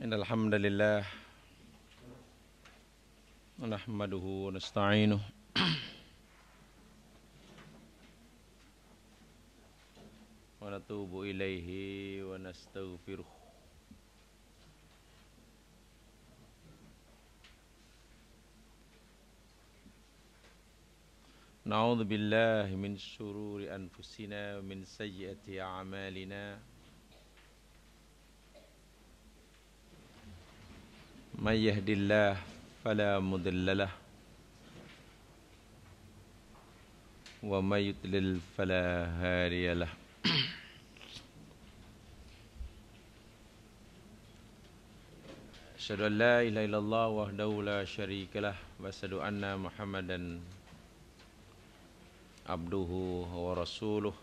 Innal hamdalillah nahmaduhu wa nasta'inuhu wa natubu ilaihi wa nastaghfiruh. Na'udzu billahi min syururi anfusina wa min sayyiati a'malina. May yahdihillahu fala mudilla lahu wa may yudlil fala hadiya lahu. Asyhadu an la ilaha illallah wahdahu la syarika lah wa asyhadu anna Muhammadan abduhu wa rasuluh.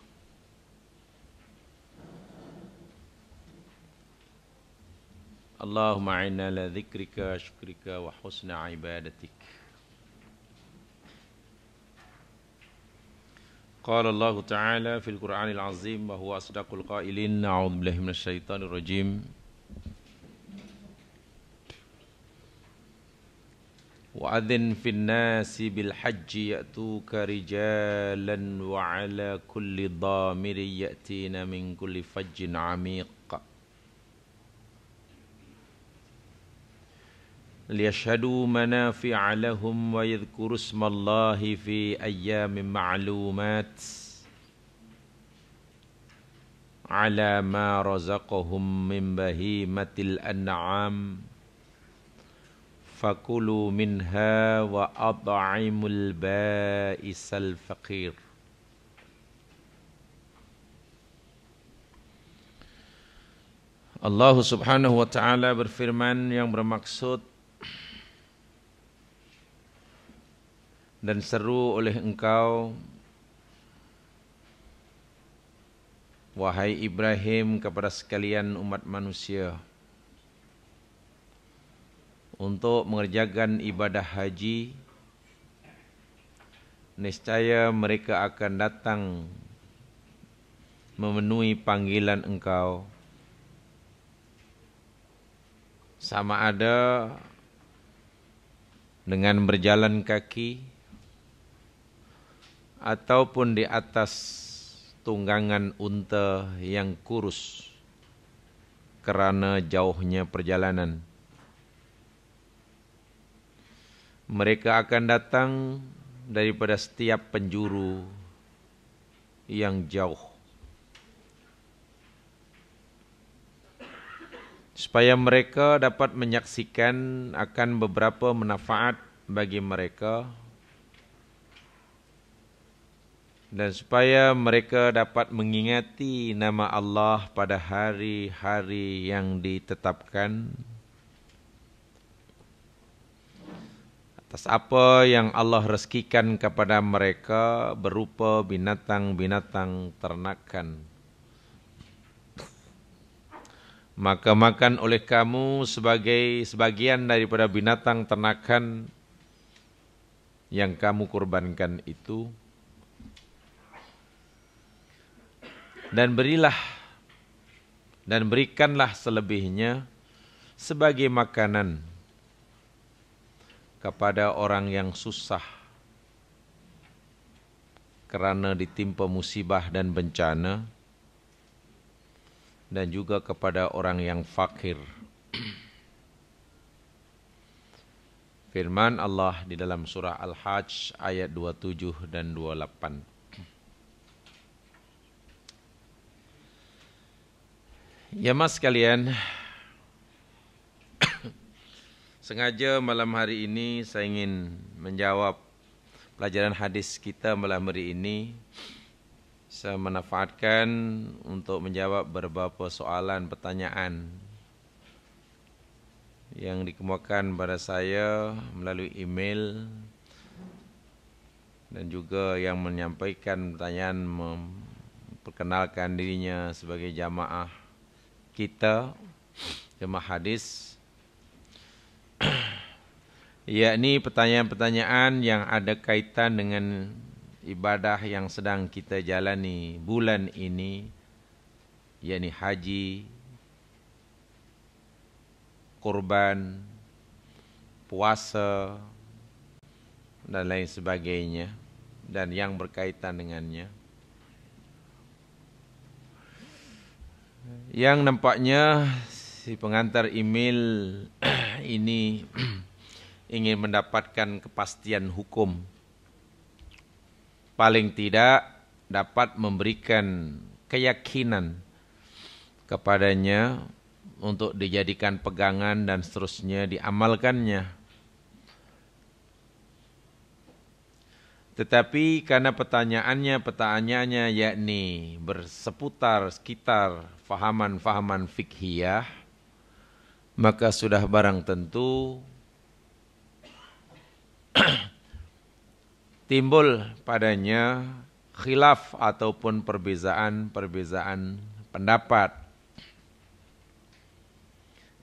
Allahumma a'inna ala dzikrika, syukrika wa husna ibadatik. Qala Allah Ta'ala fil Qur'anil Azim wa huwa asdaqul qailin. A'udzu billahi minasy syaithanir rajim. Wa adzin fin nasi bil hajji ya'tuka rijalan wa 'ala kulli dhamirin ya'tina min kulli fajjin 'amiq. Liyashhadu manafi'a lahum wa yadhkuru ismallahi fi ayyamin ma'lumat ala ma razaqahum min bahimatil an'am fakulu minha wa at'imul ba'isal faqir. Allah Subhanahu wa ta'ala berfirman yang bermaksud, dan seru oleh engkau, wahai Ibrahim, kepada sekalian umat manusia, untuk mengerjakan ibadah haji. Niscaya mereka akan datang memenuhi panggilan engkau, sama ada dengan berjalan kaki ataupun di atas tunggangan unta yang kurus kerana jauhnya perjalanan. Mereka akan datang daripada setiap penjuru yang jauh, supaya mereka dapat menyaksikan akan beberapa manfaat bagi mereka, dan supaya mereka dapat mengingati nama Allah pada hari-hari yang ditetapkan, atas apa yang Allah rezekikan kepada mereka berupa binatang-binatang ternakan. Maka makan oleh kamu sebagai sebagian daripada binatang ternakan yang kamu kurbankan itu, dan berikanlah selebihnya sebagai makanan kepada orang yang susah kerana ditimpa musibah dan bencana, dan juga kepada orang yang fakir. Firman Allah di dalam surah Al-Hajj ayat 27 dan 28. Jemaah sekalian, sengaja malam hari ini saya ingin menjawab pelajaran hadis kita malam hari ini. Saya manfaatkan untuk menjawab beberapa soalan pertanyaan yang dikemukakan pada saya melalui email, dan juga yang menyampaikan pertanyaan memperkenalkan dirinya sebagai jamaah kita, jemaah hadis, yakni pertanyaan-pertanyaan yang ada kaitan dengan ibadah yang sedang kita jalani bulan ini, yakni haji, kurban, puasa, dan lain sebagainya, dan yang berkaitan dengannya. Yang nampaknya si pengantar email ini ingin mendapatkan kepastian hukum. Paling tidak dapat memberikan keyakinan kepadanya untuk dijadikan pegangan dan seterusnya diamalkannya. Tetapi karena pertanyaannya yakni sekitar fahaman-fahaman fikhiyah, maka sudah barang tentu timbul padanya khilaf ataupun perbezaan pendapat.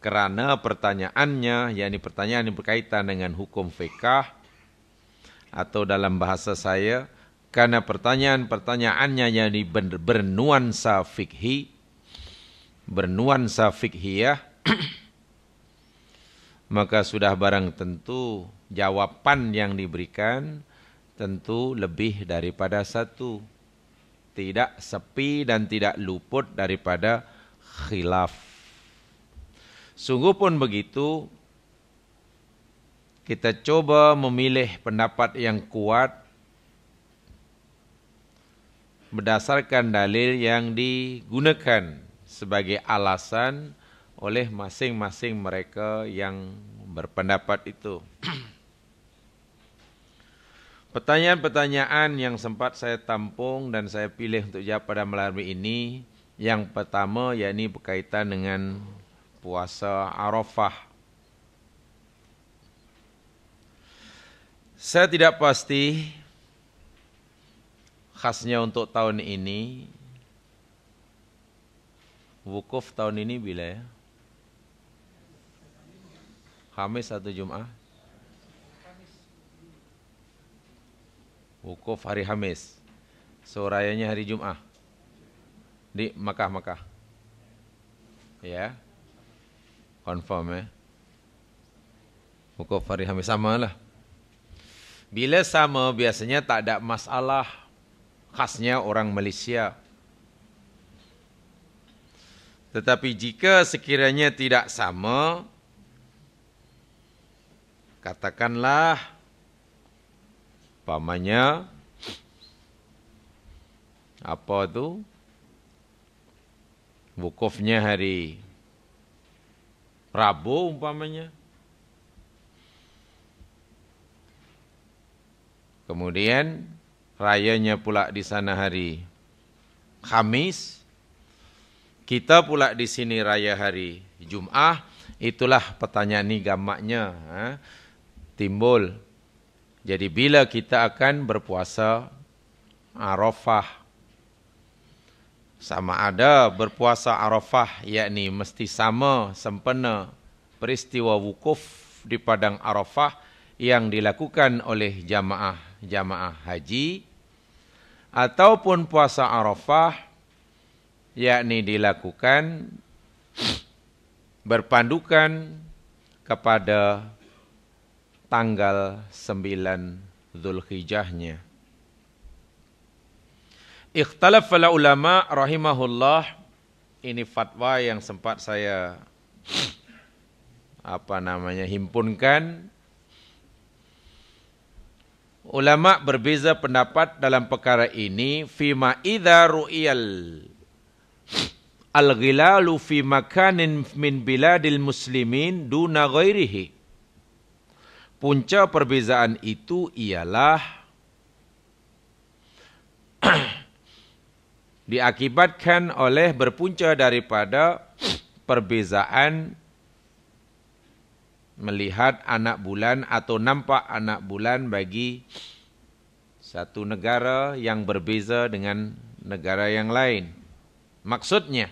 Karena pertanyaannya, yakni pertanyaan yang berkaitan dengan hukum fikih, atau dalam bahasa saya, karena pertanyaannya yang bernuansa fikhiyah, maka sudah barang tentu jawaban yang diberikan tentu lebih daripada satu. Tidak sepi dan tidak luput daripada khilaf. Sungguh pun begitu, kita coba memilih pendapat yang kuat berdasarkan dalil yang digunakan sebagai alasan oleh masing-masing mereka yang berpendapat itu. Pertanyaan-pertanyaan yang sempat saya tampung dan saya pilih untuk jawab pada malam ini, yang pertama yakni berkaitan dengan puasa Arafah. Saya tidak pasti khasnya untuk tahun ini. Wukuf tahun ini bila ya? Khamis atau Jumat? Wukuf hari Khamis. So rayanya hari Jumat. Di Makkah. Ya. Confirm ya. Wukuf hari Khamis samalah. Bila sama biasanya tak ada masalah, khasnya orang Malaysia. Tetapi jika sekiranya tidak sama, katakanlah umpamanya apa tu? Wukufnya hari Rabu umpamanya. Kemudian rayanya pula di sana hari Khamis. Kita pula di sini raya hari Jumat. Itulah pertanyaan ini gamaknya timbul. Jadi bila kita akan berpuasa Arafah, sama ada berpuasa Arafah yakni mesti sama sempena peristiwa wukuf di padang Arafah yang dilakukan oleh jamaah haji, ataupun puasa Arafah yakni dilakukan berpandukan kepada tanggal 9 Zulhijjahnya. Ikhtalafal ulama rahimahullah, ini fatwa yang sempat saya himpunkan. Ulama berbeza pendapat dalam perkara ini fima idza ru'iyal al-ghilalu fi makanin min biladil muslimin duna ghairihi. Punca perbezaan itu ialah diakibatkan oleh berpunca daripada perbezaan melihat anak bulan atau nampak anak bulan bagi satu negara yang berbeza dengan negara yang lain. Maksudnya,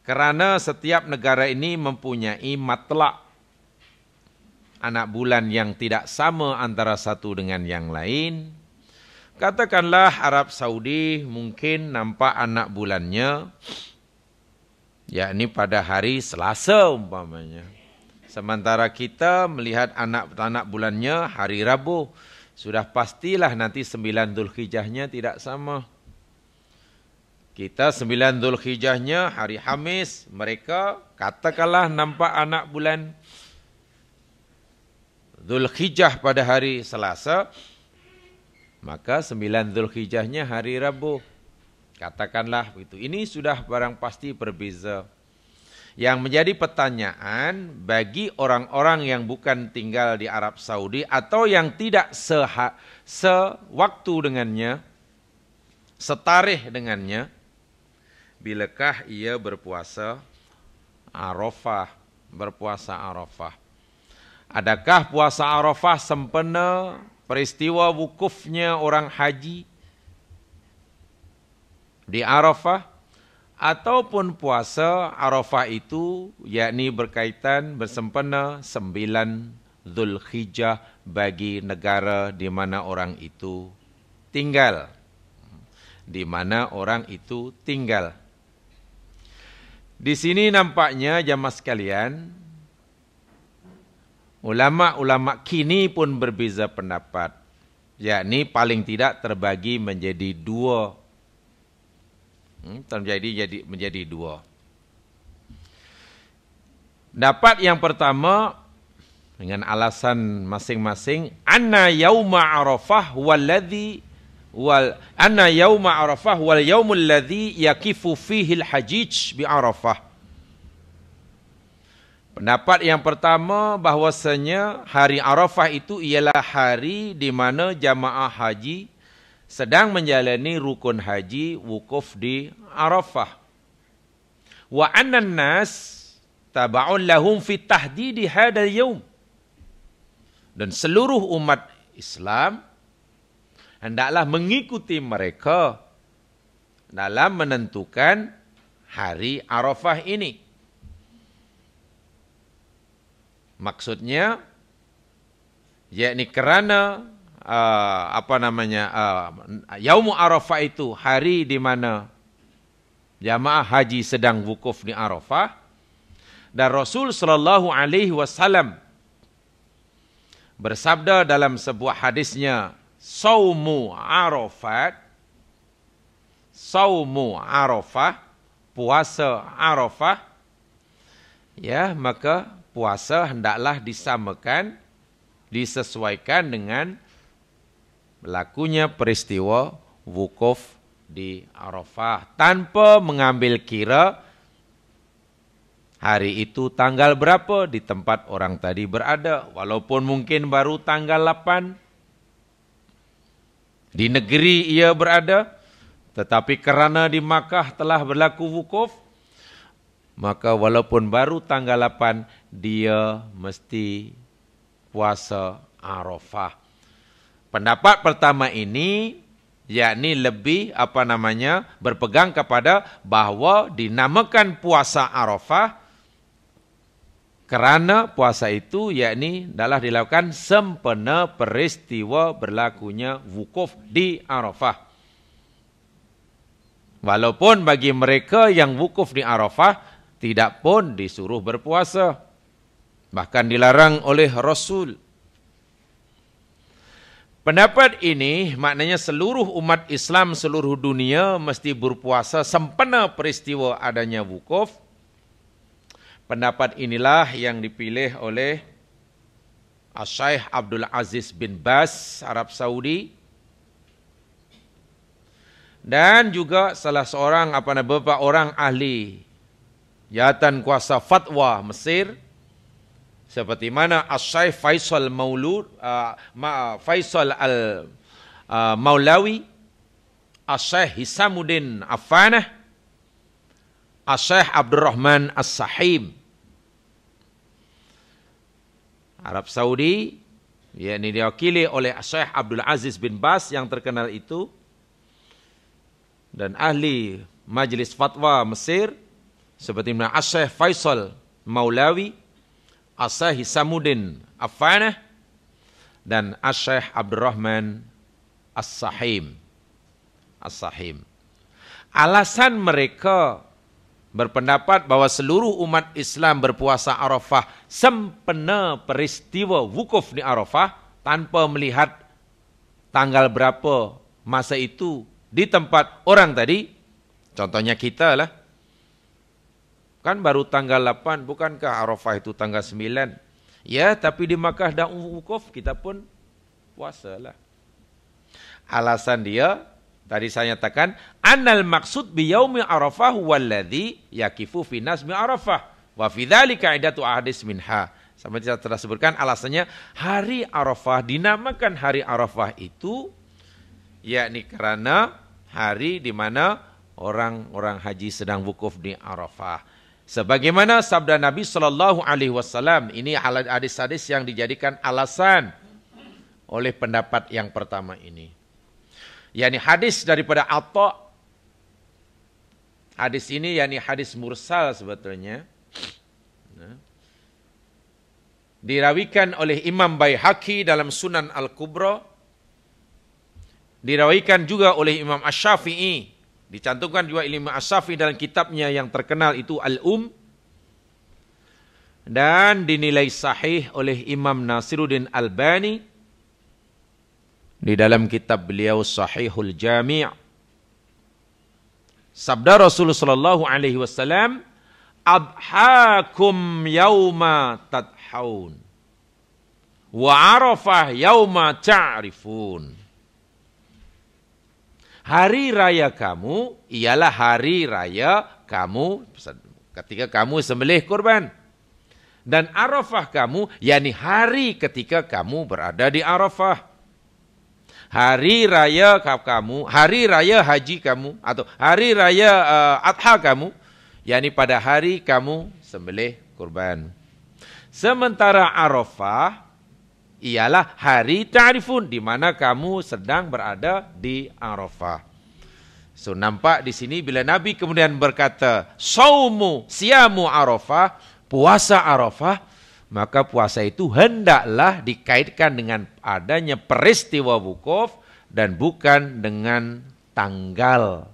kerana setiap negara ini mempunyai matlak anak bulan yang tidak sama antara satu dengan yang lain. Katakanlah Arab Saudi mungkin nampak anak bulannya yakni pada hari Selasa umpamanya. Sementara kita melihat anak bulannya hari Rabu, sudah pastilah nanti 9 Dzulhijjahnya tidak sama. Kita 9 Dzulhijjahnya hari Khamis, mereka katakanlah nampak anak bulan Dzulhijjah pada hari Selasa, maka 9 Dzulhijjahnya hari Rabu. Katakanlah begitu. Ini sudah barang pasti berbeza. Yang menjadi pertanyaan bagi orang-orang yang bukan tinggal di Arab Saudi atau yang tidak sewaktu dengannya, setarikh dengannya, bilakah ia berpuasa Arafah, Adakah puasa Arafah sempena peristiwa wukufnya orang haji di Arafah, ataupun puasa Arafah itu yakni berkaitan bersempena 9 Dzulhijjah bagi negara di mana orang itu tinggal. Di sini nampaknya jamaah sekalian, ulama-ulama kini pun berbeza pendapat, yakni paling tidak terbagi menjadi dua. Menjadi dua. Dapat yang pertama dengan alasan masing-masing, anna yauma Arafah wal yaumul ladzi yaqifu fihi al-hajij bi Arafah. Pendapat yang pertama bahwasanya hari Arafah itu ialah hari di mana jamaah haji sedang menjalani rukun haji wukuf di Arafah. Wa annan nas taba'un lahum fi tahdidi hadzal yaum. Dan seluruh umat Islam hendaklah mengikuti mereka dalam menentukan hari Arafah ini. Maksudnya yakni kerana Yaum Arafah itu hari di mana jamaah haji sedang wukuf di Arafah, dan Rasul sallallahu alaihi wasallam bersabda dalam sebuah hadisnya, saumu Arafah, puasa Arafah, ya, maka puasa hendaklah disesuaikan dengan berlakunya peristiwa wukuf di Arafah, tanpa mengambil kira hari itu tanggal berapa di tempat orang tadi berada. Walaupun mungkin baru tanggal 8 di negeri ia berada, tetapi kerana di Makkah telah berlaku wukuf, maka walaupun baru tanggal 8 dia mesti puasa Arafah. Pendapat pertama ini yakni lebih berpegang kepada bahawa dinamakan puasa Arafah kerana puasa itu yakni adalah dilakukan sempena peristiwa berlakunya wukuf di Arafah. Walaupun bagi mereka yang wukuf di Arafah tidak pun disuruh berpuasa, bahkan dilarang oleh Rasul. Pendapat ini maknanya seluruh umat Islam seluruh dunia mesti berpuasa sempena peristiwa adanya wukuf. Pendapat inilah yang dipilih oleh Syekh Abdul Aziz bin Baz, Arab Saudi, dan juga salah seorang beberapa orang ahli jawatan kuasa fatwa Mesir, seperti mana Syekh Faisal al-Maulawi, Syekh Hisamuddin Affanah, Syekh Abdurrahman As-Sahim. Arab Saudi, yakni diwakili oleh Syekh Abdul Aziz bin Baz yang terkenal itu, dan ahli Majlis Fatwa Mesir, seperti mana Syekh Faisal Maulawi, Syekh Hisamuddin Affanah, dan Syekh Abdurrahman As-Sahim. Alasan mereka berpendapat bahwa seluruh umat Islam berpuasa Arafah sempena peristiwa wukuf di Arafah tanpa melihat tanggal berapa masa itu di tempat orang tadi. Contohnya kita lah. Kan baru tanggal 8, bukankah Arafah itu tanggal 9? Ya, tapi di Makkah dah wukuf, kita pun puasalah. Alasan dia, tadi saya nyatakan, annal maksud bi yaumi Arafah walladzi yakifu fi nasmi Arafah wa fi dzalika iddatu ahadits minha. Sama saya telah sebutkan alasannya hari Arafah dinamakan hari Arafah itu yakni karena hari di mana orang-orang haji sedang wukuf di Arafah. Sebagaimana sabda Nabi SAW, ini hadis-hadis yang dijadikan alasan oleh pendapat yang pertama ini. Yani hadis daripada Atta. Hadis ini yani hadis mursal sebetulnya. Dirawikan oleh Imam Baihaqi dalam Sunan Al-Kubra. Dirawikan juga oleh Imam Asy-Syafi'i. Dicantumkan juga Imam Asy-Syafi'i dalam kitabnya yang terkenal itu dan dinilai sahih oleh Imam Nasiruddin Albani di dalam kitab beliau Sahihul Jami'. Sabda Rasulullah sallallahu alaihi wasallam, "Adhakum yauma tadhaun wa Arafah yauma ta'rifun." Hari raya kamu ialah hari raya kamu ketika kamu sembelih kurban. Dan Arafah kamu, yakni hari ketika kamu berada di Arafah. Hari raya kamu, hari raya haji kamu, atau hari raya adha kamu, yakni pada hari kamu sembelih kurban. Sementara Arafah ialah hari ta'rifun, di mana kamu sedang berada di Arafah. So nampak di sini bila Nabi kemudian berkata siamu Arafah, puasa Arafah, maka puasa itu hendaklah dikaitkan dengan adanya peristiwa wukuf dan bukan dengan tanggal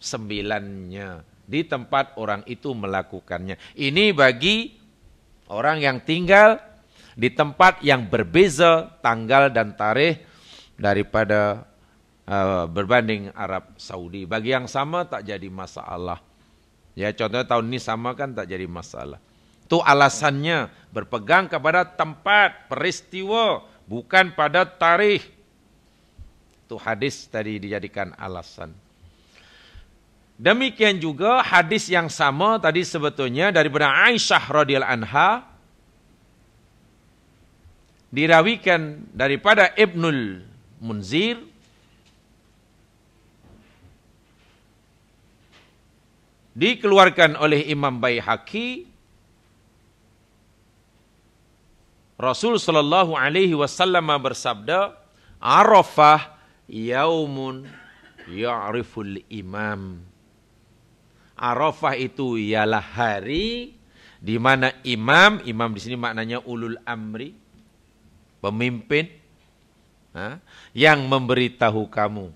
9-nya di tempat orang itu melakukannya. Ini bagi orang yang tinggal di tempat yang berbeza tanggal dan tarikh daripada berbanding Arab Saudi. Bagi yang sama tak jadi masalah. Ya, contohnya tahun ini sama kan tak jadi masalah. Itu alasannya berpegang kepada tempat peristiwa bukan pada tarikh. Itu hadis tadi dijadikan alasan. Demikian juga hadis yang sama tadi sebetulnya daripada Aisyah radhiyallahu anha dirawikan daripada Ibnul Munzir dikeluarkan oleh Imam Baihaqi. Rasul sallallahu alaihi wasallam bersabda, Arafah yaumun ya'riful imam. Arafah itu ialah hari di mana imam di sini maknanya ulul amri, pemimpin, yang memberitahu kamu.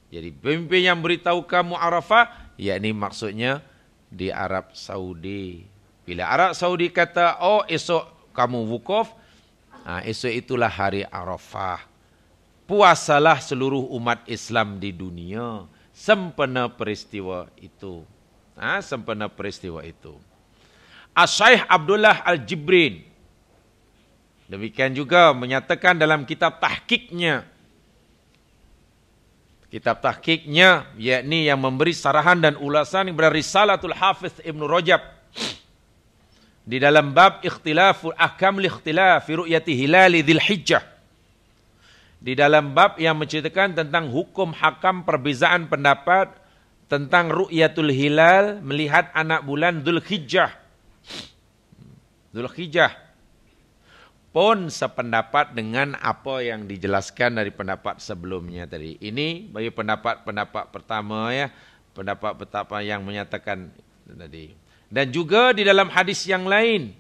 Jadi pemimpin yang beritahu kamu Arafah, yakni maksudnya di Arab Saudi. Bila Arab Saudi kata, oh esok kamu wukuf, esok itulah hari Arafah. Puasalah seluruh umat Islam di dunia sempena peristiwa itu. Sempena peristiwa itu. As-Syaikh Abdullah Al-Jibrin demikian juga menyatakan dalam kitab tahqiqnya. Kitab tahqiqnya yakni yang memberi sarahan dan ulasan kepada Risalatul Hafiz Ibn Rajab di dalam bab ikhtilaful ahkam li-ikhtilaf fi ru'yati hilali Dzul Hijjah. Di dalam bab yang menceritakan tentang hukum hakam perbezaan pendapat tentang ru'yatul hilal, melihat anak bulan Dzul Hijjah. Dzul Hijjah pun sependapat dengan apa yang dijelaskan dari pendapat sebelumnya tadi. Ini bagi pendapat pertama ya, pendapat betapa yang menyatakan tadi. Dan juga di dalam hadis yang lain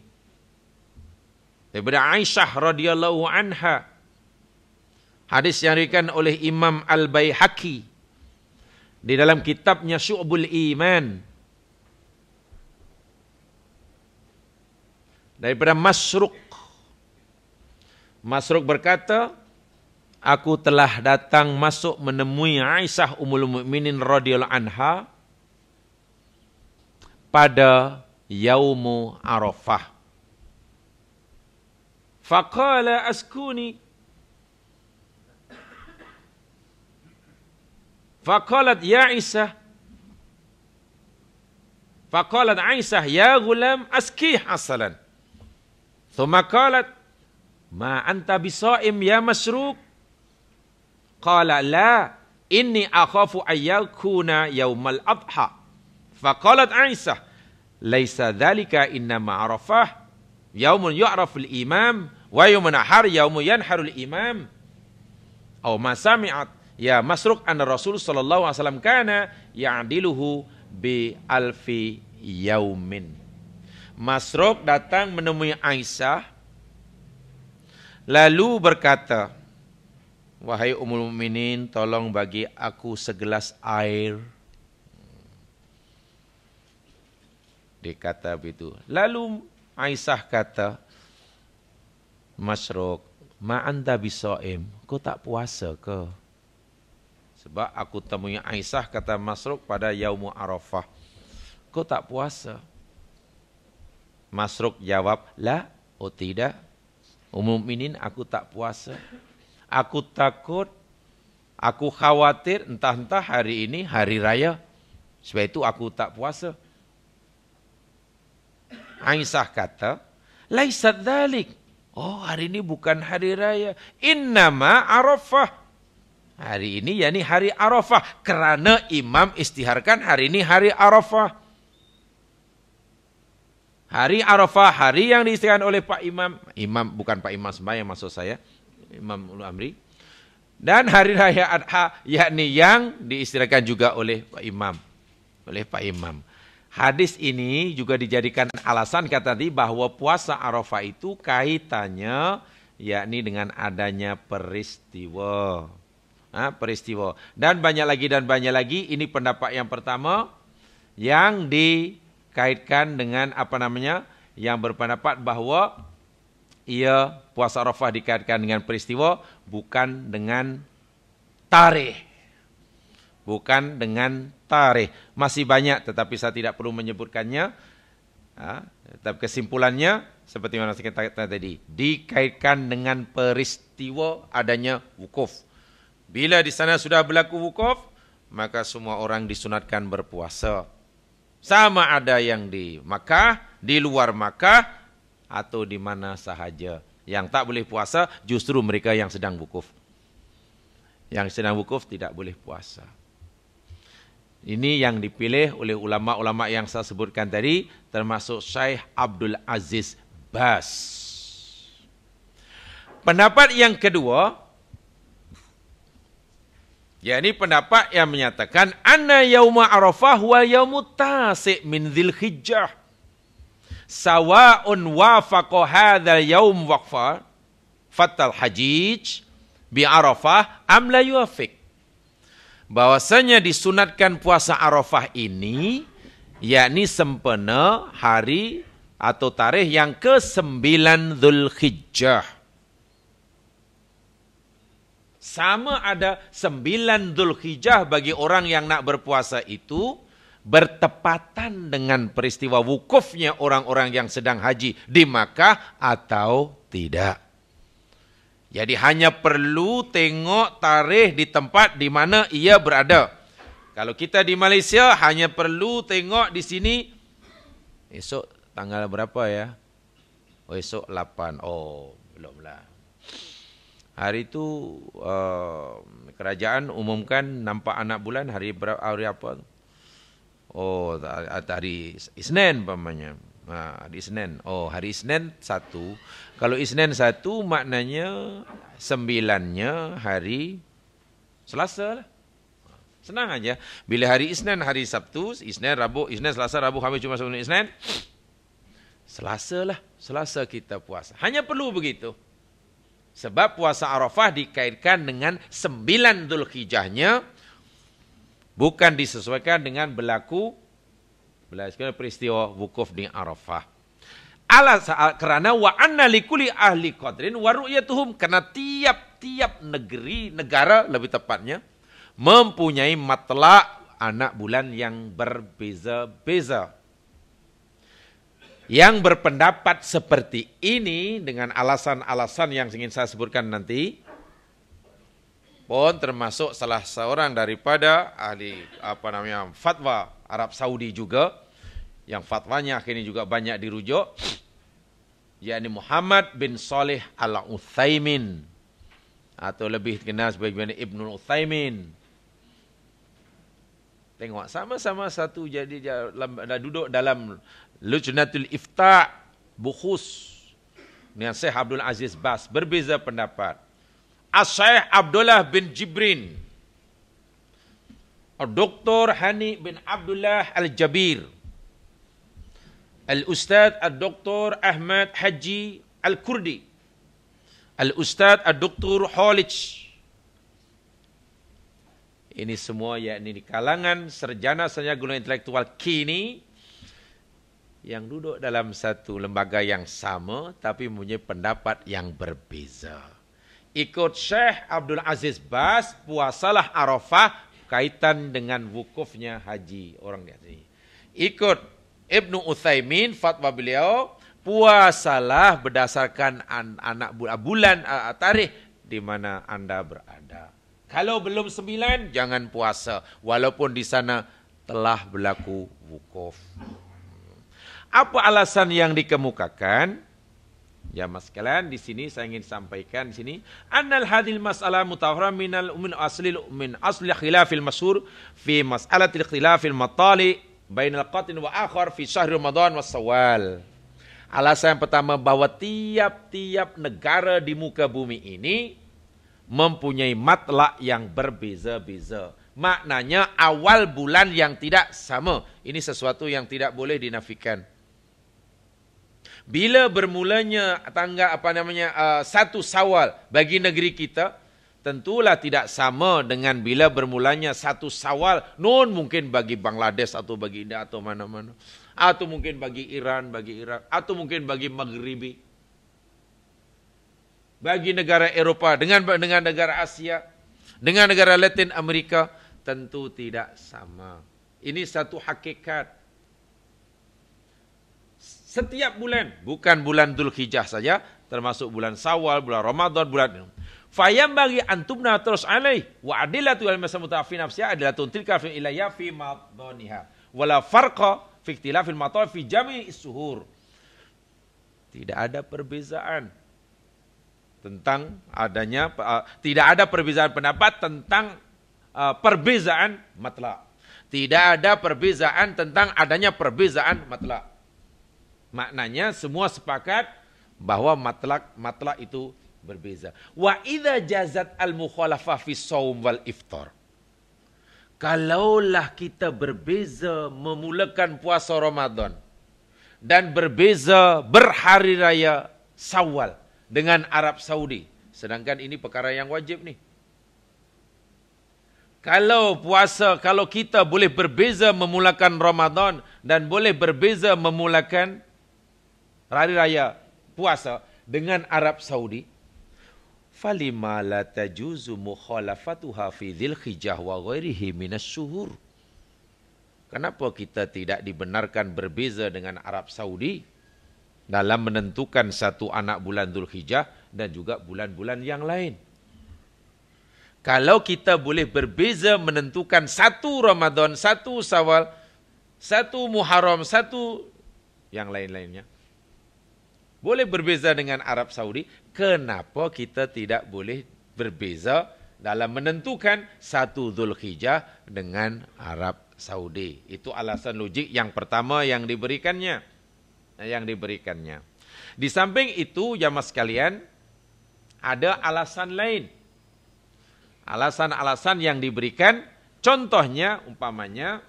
daripada Aisyah radhiyallahu anha, hadis yang diriwayatkan oleh Imam Al-Baihaqi di dalam kitabnya Syu'bul Iman Daripada Masruq. Masruq berkata, aku telah datang masuk menemui Aisyah Ummul Mukminin radhiyallahu anha pada Yaumu Arafah. Faqala askuni. Faqalat ya Aisyah. Faqalat Aisyah ya gulam aski hasalan. Thumma qalat ma anta bisaim ya Masruq. Qala la inni akhafu ayyakuna yaumal adha. Faqalat Aisyah laisa dzalika innama Arafah yaumun yu'raful imam wa yaumun nahar yaumun yanharul imam. Aw ma sami'at ya Masruq anna Rasul sallallahu alaihi wasallam kana ya'diluhu bi alfi yaumin. Masruq datang menemui Aisyah lalu berkata, wahai Ummul Mukminin, tolong bagi aku segelas air. Dia kata begitu. Lalu Aisyah kata, Masruq, ma anta bisaim, kau tak puasa ke? Sebab aku temui Aisyah, kata Masruq, pada Yaumu Arafah. Kau tak puasa? Masruq jawab, la, oh tidak. Ummul Mukminin, aku tak puasa. Aku takut, aku khawatir entah-entah hari ini hari raya. Sebab itu aku tak puasa. Aisyah kata, laisat dzalik. Oh, hari ini bukan hari raya. Innama Arafah. Hari ini yakni hari Arafah. Kerana imam istiharkan hari ini hari Arafah. Hari Arafah, hari yang diistiharkan oleh Pak Imam. Imam, bukan Pak Imam sembahyang maksud saya. Imam Ulu Amri. Dan hari raya Adha, yakni yang diistilahkan juga oleh Pak Imam. Oleh Pak Imam. Hadis ini juga dijadikan alasan kata tadi bahwa puasa Arafah itu kaitannya yakni dengan adanya peristiwa. Peristiwa. Dan banyak lagi, ini pendapat yang pertama yang dikaitkan dengan yang berpendapat bahwa puasa Arafah dikaitkan dengan peristiwa, bukan dengan tarikh. Bukan dengan tarikh. Masih banyak, tetapi saya tidak perlu menyebutkannya. Tapi kesimpulannya, seperti yang saya katakan tadi, dikaitkan dengan peristiwa adanya wukuf. Bila di sana sudah berlaku wukuf, maka semua orang disunatkan berpuasa. Sama ada yang di Makkah, di luar Makkah, atau di mana sahaja. Yang tak boleh puasa justru mereka yang sedang wukuf. Yang sedang wukuf tidak boleh puasa. Ini yang dipilih oleh ulama-ulama yang saya sebutkan tadi, termasuk Syekh Abdul Aziz Bas. Pendapat yang kedua, yakni pendapat yang menyatakan anna yauma Arafah wa yaumut tasi' min Dzulhijjah. Sawa'un wafaqa hadzal yaum waqfa fatal hajij bi Arafah am la yuwafiq. Bahwasanya disunatkan puasa Arafah ini yakni sempena hari atau tarikh yang ke-9 Dzulhijjah. Sama ada 9 Dzulhijjah bagi orang yang nak berpuasa itu bertepatan dengan peristiwa wukufnya orang-orang yang sedang haji di Makkah atau tidak. Jadi hanya perlu tengok tarikh di tempat di mana ia berada. Kalau kita di Malaysia hanya perlu tengok di sini esok tanggal berapa ya? Oh, esok 8. Oh, belumlah. Hari itu kerajaan umumkan nampak anak bulan hari apa? Oh, hari Isnin umpamanya. Hari Isnin. Oh, hari Isnin 1. Kalau Isnin 1 maknanya 9-nya hari Selasa lah. Senang aja. Bila hari Isnin, hari Sabtu, Isnin, Rabu, Isnin, Selasa, Rabu, Khamis, Jumaat, Sabtu, Isnin. Selasa lah. Selasa kita puasa. Hanya perlu begitu. Sebab puasa Arafah dikaitkan dengan 9 Dzulhijjahnya. Bukan disesuaikan dengan berlaku peristiwa wukuf di Arafah. Kerana wa anna likulli ahli qadrin wa ru'yatuhum, karena tiap-tiap negara lebih tepatnya mempunyai matlak anak bulan yang berbeza-beza. Yang berpendapat seperti ini dengan alasan-alasan yang ingin saya sebutkan nanti pun termasuk salah seorang daripada ahli fatwa Arab Saudi juga, yang fatwanya akhirnya juga banyak dirujuk, yakni Muhammad bin Saleh Al-Utsaimin, atau lebih dikenal sebagai Ibnu Utsaimin. Tengok, sama-sama satu jadi duduk dalam Lujnatul Ifta' Bukhus dengan Syekh Abdul Aziz Bas, berbeza pendapat. Syekh Abdullah bin Jibrin, Dr. Hani bin Abdullah Al-Jabir, Al-Ustadz Dr. Ahmad Haji Al-Kurdi, Al-Ustadz Dr. Khalid. Ini semua yakni di kalangan sarjana-sarjana guna intelektual kini yang duduk dalam satu lembaga yang sama tapi mempunyai pendapat yang berbeza. Ikut Syekh Abdul Aziz Bas, puasalah Arafah kaitan dengan wukufnya haji orang di sini. Ikut Ibnu Utsaimin, fatwa beliau, puasalah berdasarkan anak bulan tarikh di mana Anda berada. Kalau belum 9, jangan puasa walaupun di sana telah berlaku wukuf. Apa alasan yang dikemukakan? Ya mas sekalian, di sini saya ingin sampaikan di sini, annal hadhil mas'alah mutahharam min asli khilafil masyhur fi mas'alatil khilafil matali bainal qatin wa akhar fi syahr Ramadan was Syawal. Alasan yang pertama, bahwa tiap-tiap negara di muka bumi ini mempunyai matlak yang berbeza-beza. Maknanya awal bulan yang tidak sama. Ini sesuatu yang tidak boleh dinafikan. Bila bermulanya tanggal 1 Syawal bagi negeri kita, tentulah tidak sama dengan bila bermulanya 1 Syawal non mungkin bagi Bangladesh atau bagi India atau mana-mana, atau mungkin bagi Iran, bagi Irak, atau mungkin bagi Maghribi, bagi negara Eropah dengan negara Asia, dengan negara Latin Amerika, tentu tidak sama. Ini satu hakikat. Setiap bulan, bukan bulan Dzulhijjah saja, termasuk bulan Syawal, bulan Ramadan, bulan fayam bagi antumna terus alaih wa adillatu al-masam mutafi nafsiha adilatun tilka fi ilayya fi madaniha wala farqa fi ikhtilafil matal fi jami'is suhur. Tidak ada perbezaan tentang adanya tidak ada perbezaan pendapat tentang perbezaan matlak. Tidak ada perbezaan tentang adanya perbezaan matlak. Maknanya semua sepakat bahwa matlak itu berbeza. Wa idza jazat al-mukhalafah fi shaum wal iftar. Kalaulah kita berbeza memulakan puasa Ramadan dan berbeza berhari raya Syawal dengan Arab Saudi, sedangkan ini perkara yang wajib nih. Kalau kita boleh berbeza memulakan Ramadan dan boleh berbeza memulakan hari raya puasa dengan Arab Saudi, falima la tajuzu mukhalafatuha fi Dzulhijjah wa ghairihi minasyuhur. Kenapa kita tidak dibenarkan berbeza dengan Arab Saudi dalam menentukan satu anak bulan Dzulhijjah dan juga bulan-bulan yang lain? Kalau kita boleh berbeza menentukan satu Ramadan, satu Syawal, satu Muharram, satu yang lain-lainnya, boleh berbeza dengan Arab Saudi, kenapa kita tidak boleh berbeza dalam menentukan satu Dzulhijjah dengan Arab Saudi? Itu alasan logik yang pertama yang diberikannya. Di samping itu, jamaah sekalian, ada alasan lain. Alasan-alasan yang diberikan, contohnya umpamanya,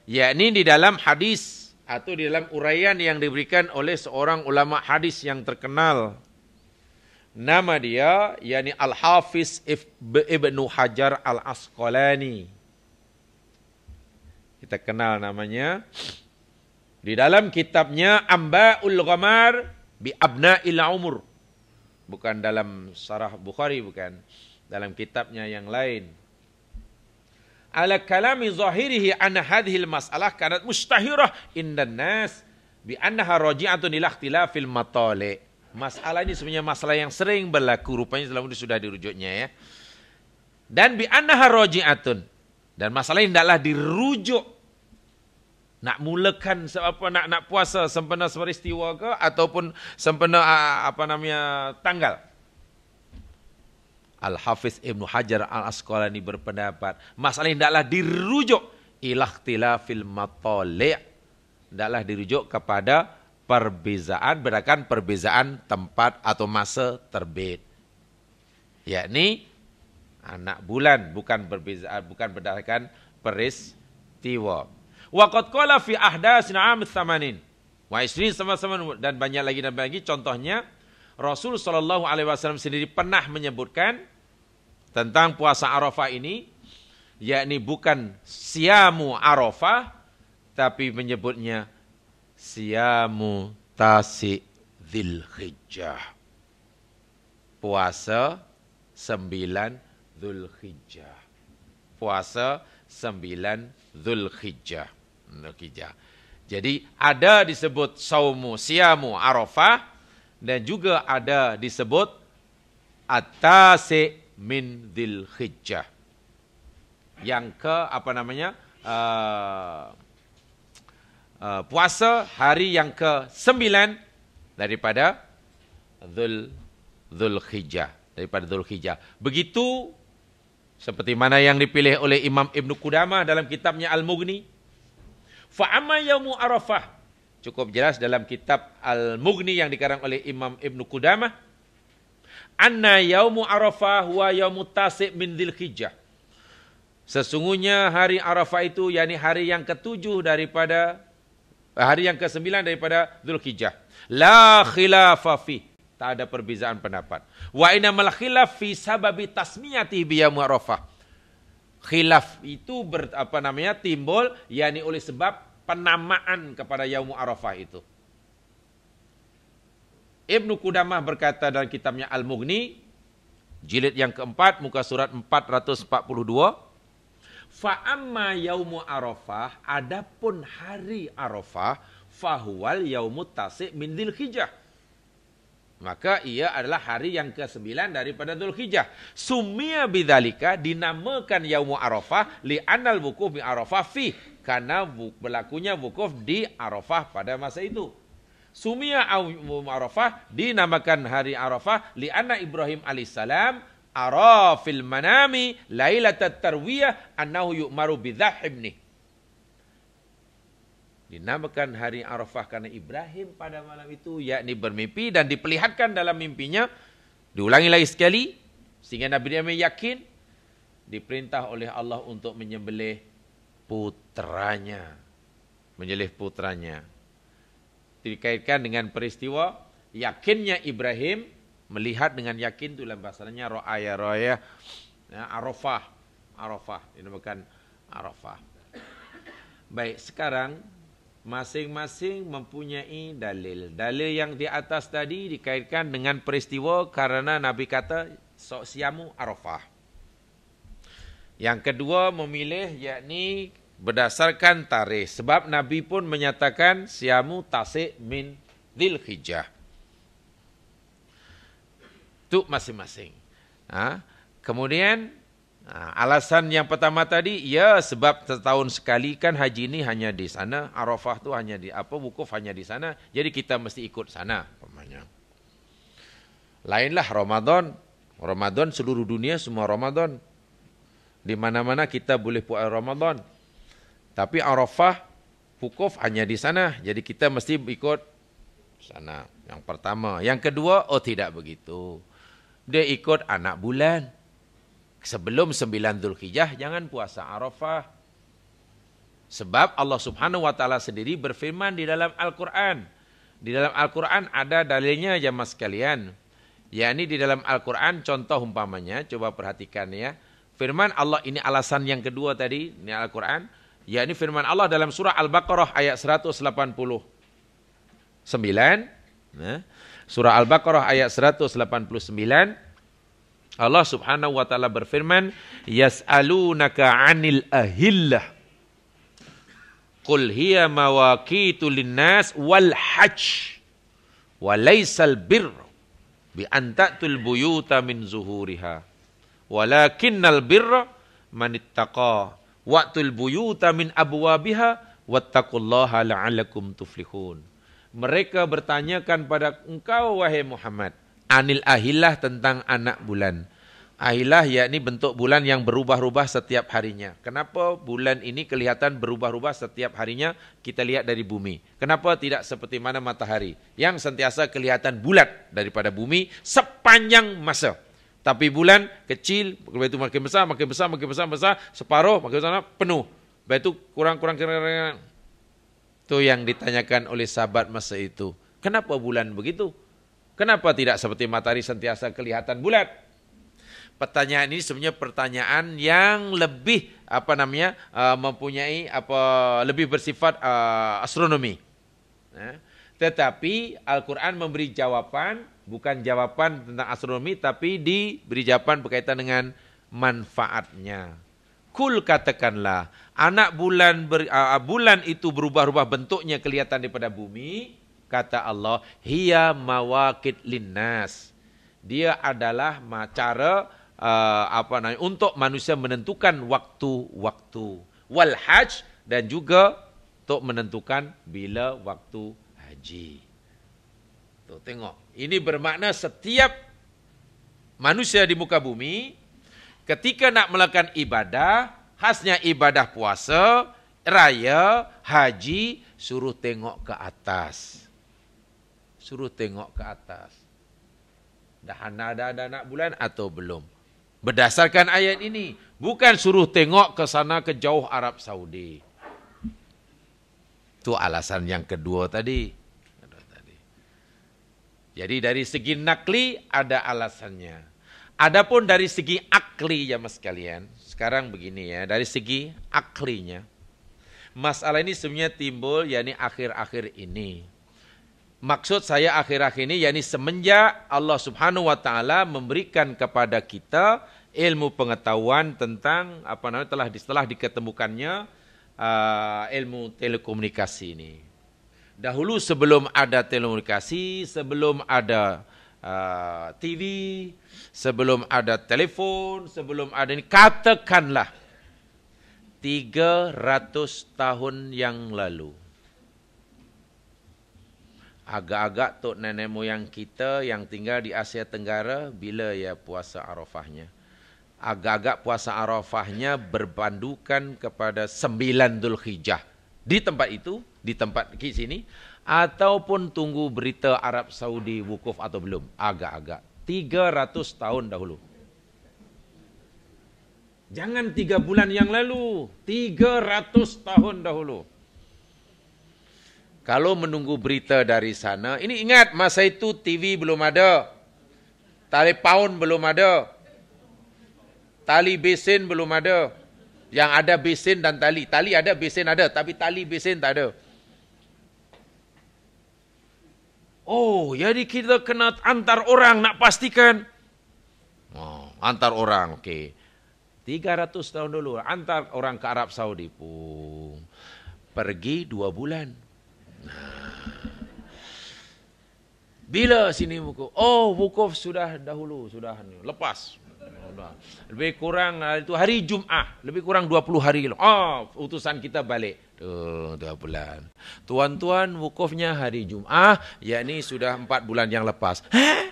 yakni di dalam hadis atau di dalam uraian yang diberikan oleh seorang ulama hadis yang terkenal. Nama dia yakni Al-Hafiz Ibnu Hajar Al-Asqalani. Kita kenal namanya. Di dalam kitabnya Amba'ul Ghamar bi Abna'il Umur. Bukan dalam Sarah Bukhari, bukan. Dalam kitabnya yang lain. Ala kalami zahirihi anna hadhil mas'alah kanat mustahirah indan nas bi annaha raji'atun ila ikhtilafil matali'. Masalah ini sebenarnya masalah yang sering berlaku, rupanya selama ini sudah dirujuknya ya. Dan bi annaha raji'atun. Dan masalah ini hendaklah dirujuk. Nak mulakan nak puasa sempena peristiwa ke ataupun sempena tanggal. Al-Hafiz Ibnu Hajar Al-Asqalani berpendapat masalah ini hendaklah dirujuk ila ikhtilafil matali'. Hendaklah dirujuk kepada perbezaan tempat atau masa terbit. Yakni anak bulan, bukan berdasarkan peristiwa. Waqad qala fi ahdasin 'am tsamanin wa 20 sama-sama, dan banyak lagi contohnya Rasul sallallahu alaihi wasallam sendiri pernah menyebutkan tentang puasa Arafah ini, yakni bukan siamu Arafah tapi menyebutnya siamu tasi Dzulhijjah. Puasa 9 Dzulhijjah. Puasa 9 Dzulhijjah. Jadi ada disebut siamu Arafah dan juga ada disebut at-tasi min Dzulhijjah. Yang ke puasa hari yang ke-9 daripada Dzulhijjah, Begitu seperti mana yang dipilih oleh Imam Ibnu Qudamah dalam kitabnya Al-Mughni. Fa'amma yaumu Arafah. Cukup jelas dalam kitab Al-Mughni yang dikarang oleh Imam Ibnu Qudamah. Anna yaumu Arafah huwa yaumu tasi' min Dzulhijjah. Sesungguhnya hari Arafah itu yakni hari yang ke-9 daripada Dzulhijjah. La khilafa fi. Tak ada perbezaan pendapat. Wa innamal khilaf fi sababi tasmiyati bi yaum Arafah. Khilaf itu timbul yakni oleh sebab penamaan kepada yaum Arafah itu. Ibnu Qudamah berkata dalam kitabnya Al-Mughni, jilid yang keempat, muka surat 442, Fa'amma yaumu Arafah, adapun hari Arafah, fahuwal yaumut tasi' min Dzulhijjah. Maka ia adalah hari yang ke-9 daripada Dzulhijjah. Summiya bidzalika, dinamakan yaumu Arafah li'annal wukuf bi Arafah fi, karena berlakunya wukuf di Arafah pada masa itu. Summiya yaumu Arafah, dinamakan hari Arafah li'anna Ibrahim alaihissalam ara fil manami lailatat tarwiyah annahu yu'maru bidzahibni. Dinamakan hari Arafah karena Ibrahim pada malam itu yakni bermimpi dan diperlihatkan dalam mimpinya. Diulangi lagi sekali sehingga Nabi Ibrahim yakin diperintah oleh Allah untuk menyembelih putranya. Dikaitkan dengan peristiwa yakinnya Ibrahim, melihat dengan yakin itu dalam bahasanya ro'aya Arafah. Dinamakan Arafah. Baik, sekarang masing-masing mempunyai dalil. Dalil yang di atas tadi dikaitkan dengan peristiwa karena Nabi kata siamu Arafah. Yang kedua memilih yakni berdasarkan tarikh. Sebab Nabi pun menyatakan siamu tasi' min Dzulhijjah. Itu masing-masing. Kemudian alasan yang pertama tadi, ya sebab setahun sekali kan haji ini hanya di sana, Arafah tu hanya wukuf hanya di sana, jadi kita mesti ikut sana. Lainlah Ramadan seluruh dunia semua Ramadan. Di mana-mana kita boleh puasa Ramadan. Tapi Arafah wukuf hanya di sana, jadi kita mesti ikut sana. Yang pertama. Yang kedua, tidak begitu. Dia ikut anak bulan. Sebelum 9 Dzulhijjah jangan puasa Arafah. Sebab Allah Subhanahu wa taala sendiri berfirman di dalam Al-Qur'an. Di dalam Al-Qur'an ada dalilnya jemaah sekalian. Yakni di dalam Al-Qur'an contoh umpamanya, coba perhatikan ya. Firman Allah ini alasan yang kedua tadi, ini Al-Qur'an, yakni firman Allah dalam surah Al-Baqarah ayat 189. Surah Al-Baqarah ayat 189. Allah Subhanahu wa taala berfirman, "Yas'alunaka 'anil ahillah. Qul hiya mawaqitu lin-nas wal hajj. Wa laysal birr bi an ta'tul buyuta min zuhuriha. Walakinnal birra man ittaqa. Wa'tul buyuta min abwabiha wattaqullaha la'allakum tuflihun." Mereka bertanyakan pada engkau wahai Muhammad, anil ahillah, tentang anak bulan. Ahillah yakni bentuk bulan yang berubah-ubah setiap harinya. Kenapa bulan ini kelihatan berubah-ubah setiap harinya? Kita lihat dari bumi. Kenapa tidak seperti mana matahari yang sentiasa kelihatan bulat daripada bumi sepanjang masa. Tapi bulan kecil, begitu makin besar, makin besar, makin besar, besar, separuh, makin besar, penuh. Begitu kurang-kurang. Itu yang ditanyakan oleh sahabat masa itu. Kenapa bulan begitu? Kenapa tidak seperti matahari sentiasa kelihatan bulat? Pertanyaan ini sebenarnya pertanyaan yang lebih mempunyai lebih bersifat astronomi. Tetapi Al-Quran memberi jawaban, bukan jawaban tentang astronomi, tapi diberi jawaban berkaitan dengan manfaatnya. Kul, katakanlah, anak bulan bulan itu berubah-ubah bentuknya kelihatan daripada bumi. Kata Allah, hiya mawaqit linnas. Dia adalah cara untuk manusia menentukan waktu-waktu. Wal hajj, dan juga untuk menentukan bila waktu haji. Tuh, tengok. Ini bermakna setiap manusia di muka bumi ketika nak melakukan ibadah, khasnya ibadah puasa, raya, haji, suruh tengok ke atas. Suruh tengok ke atas. Dah ada anak bulan atau belum? Berdasarkan ayat ini. Bukan suruh tengok ke sana, ke jauh Arab Saudi. Itu alasan yang kedua tadi. Jadi dari segi nakli ada alasannya. Adapun dari segi akli ya mas sekalian. Sekarang begini ya. Dari segi aklinya. Masalah ini sebenarnya timbul yakni akhir-akhir ini. Maksud saya akhir-akhir ini yakni semenjak Allah Subhanahu wa taala memberikan kepada kita ilmu pengetahuan tentang telah diketemukannya ilmu telekomunikasi ini. Dahulu sebelum ada telekomunikasi, sebelum ada TV, sebelum ada telepon, sebelum ada ini, katakanlah 300 tahun yang lalu. Agak-agak tok nenek moyang kita yang tinggal di Asia Tenggara, bila ya puasa Arafahnya? Agak-agak puasa Arafahnya berpandukan kepada 9 Dzulhijjah. Di tempat itu, di tempat sini, ataupun tunggu berita Arab Saudi wukuf atau belum. Agak-agak. 300 tahun dahulu. Jangan 3 bulan yang lalu. 300 tahun dahulu. Kalau menunggu berita dari sana, ini ingat masa itu TV belum ada, tali paun belum ada, tali besin belum ada. Yang ada besin dan tali. Tali ada, besin ada, tapi tali besin tak ada. Oh, jadi kita kena antar orang nak pastikan. Oh, antar orang, okey. 300 tahun dulu, antar orang ke Arab Saudi pun. Pergi 2 bulan. Bila sini wukuf? Oh, wukuf sudah dahulu, sudah lepas. Lebih kurang itu hari Jumaat, lebih kurang 20 hari. Oh, utusan kita balik. 2 bulan. Tuan-tuan wukufnya hari Jumaat, yakni sudah 4 bulan yang lepas. Hah?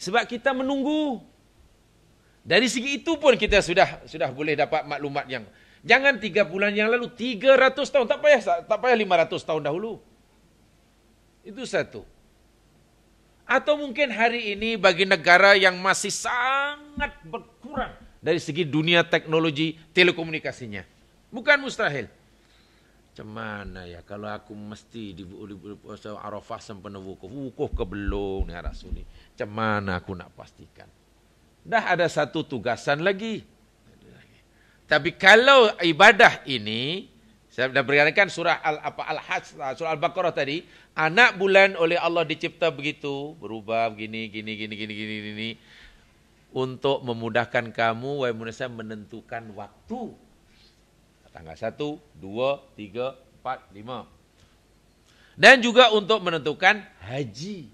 Sebab kita menunggu. Dari segi itu pun kita sudah boleh dapat maklumat yang jangan 3 bulan yang lalu, 300 tahun. Tak payah 500 tahun dahulu. Itu satu. Atau mungkin hari ini bagi negara yang masih sangat berkurang dari segi dunia teknologi telekomunikasinya. Bukan mustahil. Macam mana ya kalau aku mesti di puasa Arafah sempena wukuf ke belum ni Rasul ni. Macam mana aku nak pastikan? Dah ada satu tugasan lagi. Tapi kalau ibadah ini, saya sudah berikan surah Al-Hajj, surah Al-Baqarah tadi, anak bulan oleh Allah dicipta begitu, berubah begini, gini, untuk memudahkan kamu, wahai manusia, menentukan waktu. Tanggal 1, 2, 3, 4, 5. Dan juga untuk menentukan haji.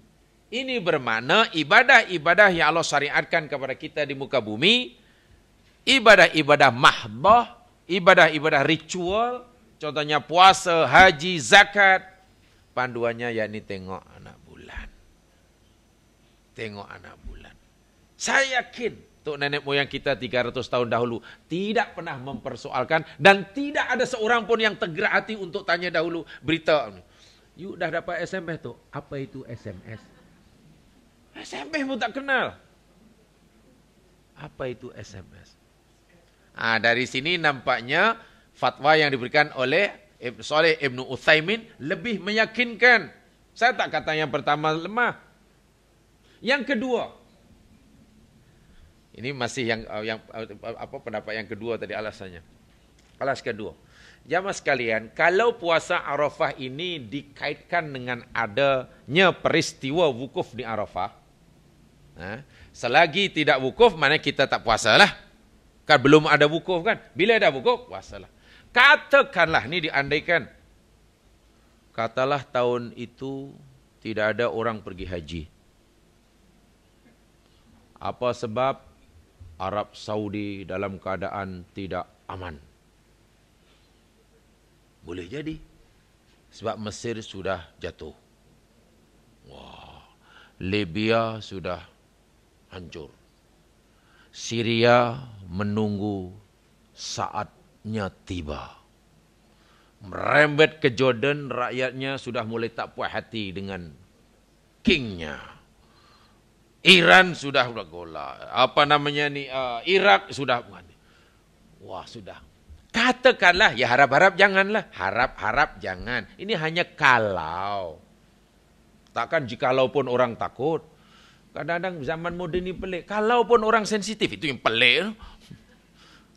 Ini bermakna ibadah-ibadah yang Allah syariatkan kepada kita di muka bumi, ibadah-ibadah mahdah, ibadah-ibadah ritual, contohnya puasa, haji, zakat. Panduannya yakni tengok anak bulan. Tengok anak bulan. Saya yakin untuk nenek moyang kita 300 tahun dahulu tidak pernah mempersoalkan dan tidak ada seorang pun yang tergerak hati untuk tanya dahulu berita. You dah dapat SMS tu. Apa itu SMS? SMS pun tak kenal. Apa itu SMS? Dari sini nampaknya fatwa yang diberikan oleh Saleh Ibn Utsaimin lebih meyakinkan. Saya tak kata yang pertama lemah. Yang kedua, ini masih yang pendapat yang kedua tadi alasannya. Alas kedua. Jamaah sekalian, kalau puasa Arafah ini dikaitkan dengan adanya peristiwa wukuf di Arafah, selagi tidak wukuf, mana kita tak puasalah. Kan belum ada wukuf kan? Bila ada wukuf, puasalah. Katakanlah, ni diandaikan. Katalah tahun itu tidak ada orang pergi haji. Apa sebab? Arab Saudi dalam keadaan tidak aman. Boleh jadi. Sebab Mesir sudah jatuh. Wah, Libya sudah hancur. Syria menunggu saatnya tiba. Merembet ke Jordan, rakyatnya sudah mulai tak puas hati dengan kingnya. Iran sudah gola. Irak sudah. Wah, sudah. Katakanlah, ya harap-harap janganlah. Harap-harap jangan. Ini hanya kalau. Takkan jikalau pun orang takut. Kadang-kadang zaman moden ini pelik. Kalau pun orang sensitif, itu yang pelik.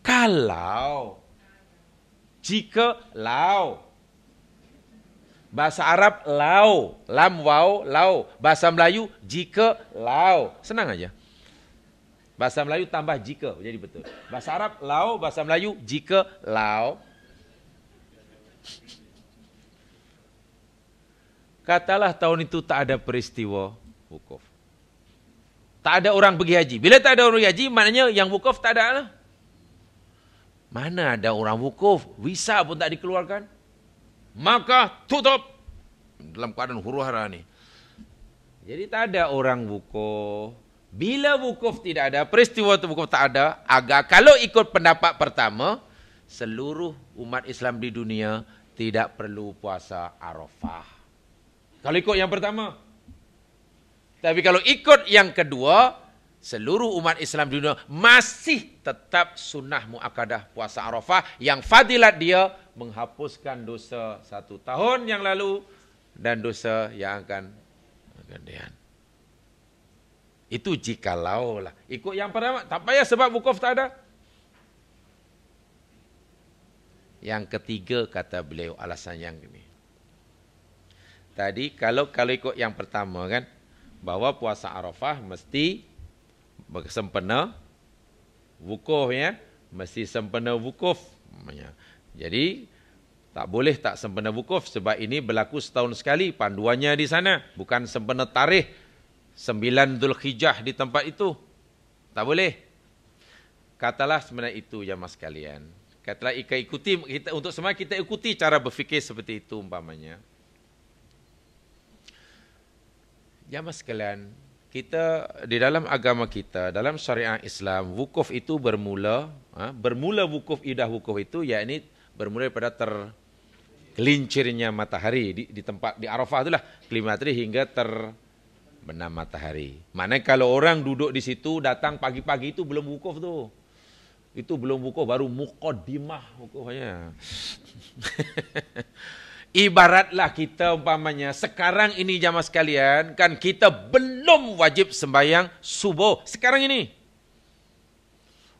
Kalau. Jika lau. Bahasa Arab lau. Lam, waw, lau. Bahasa Melayu jika lau. Senang aja. Bahasa Melayu tambah jika. Jadi betul. Bahasa Arab lau. Bahasa Melayu jika lau. Katalah tahun itu tak ada peristiwa wukuf. Tak ada orang pergi haji. Bila tak ada orang pergi haji, maknanya yang wukuf tak ada lah. Mana ada orang wukuf? Visa pun tak dikeluarkan. Maka tutup. Dalam keadaan huru-hara ni. Jadi tak ada orang wukuf. Bila wukuf tidak ada, peristiwa itu wukuf tak ada, kalau ikut pendapat pertama, seluruh umat Islam di dunia tidak perlu puasa Arafah. Kalau ikut yang pertama. Tapi kalau ikut yang kedua, seluruh umat Islam di dunia masih tetap sunnah muakkadah puasa Arafah yang fadilat dia menghapuskan dosa 1 tahun yang lalu dan dosa yang akan kemudian. Itu jikalau lah. Ikut yang pertama, tak payah sebab wukuf tak ada. Yang ketiga kata beliau alasan yang ini. Tadi kalau ikut yang pertama kan, bahawa puasa Arafah mesti sempena wukuf ya, mesti sempena wukuf. Jadi tak boleh tak sempena wukuf sebab ini berlaku setahun sekali panduannya di sana, bukan sempena tarikh 9 Dzulhijjah di tempat itu. Tak boleh. Katalah sebenarnya itu jamaah sekalian. Katalah kita untuk semua kita ikuti cara berfikir seperti itu umpamanya. Jamaah sekalian, kita di dalam agama kita, dalam syariat Islam, wukuf itu bermula wukuf, idah wukuf itu yakni bermula daripada tergelincirnya matahari di tempat di Arafah itulah, matahari hingga terbenam matahari. Maknanya kalau orang duduk di situ datang pagi-pagi itu belum wukuf tu. Itu belum wukuf, baru muqaddimah wukufnya. Ibaratlah kita umpamanya sekarang ini jamaah sekalian, kan kita belum wajib sembahyang subuh sekarang ini.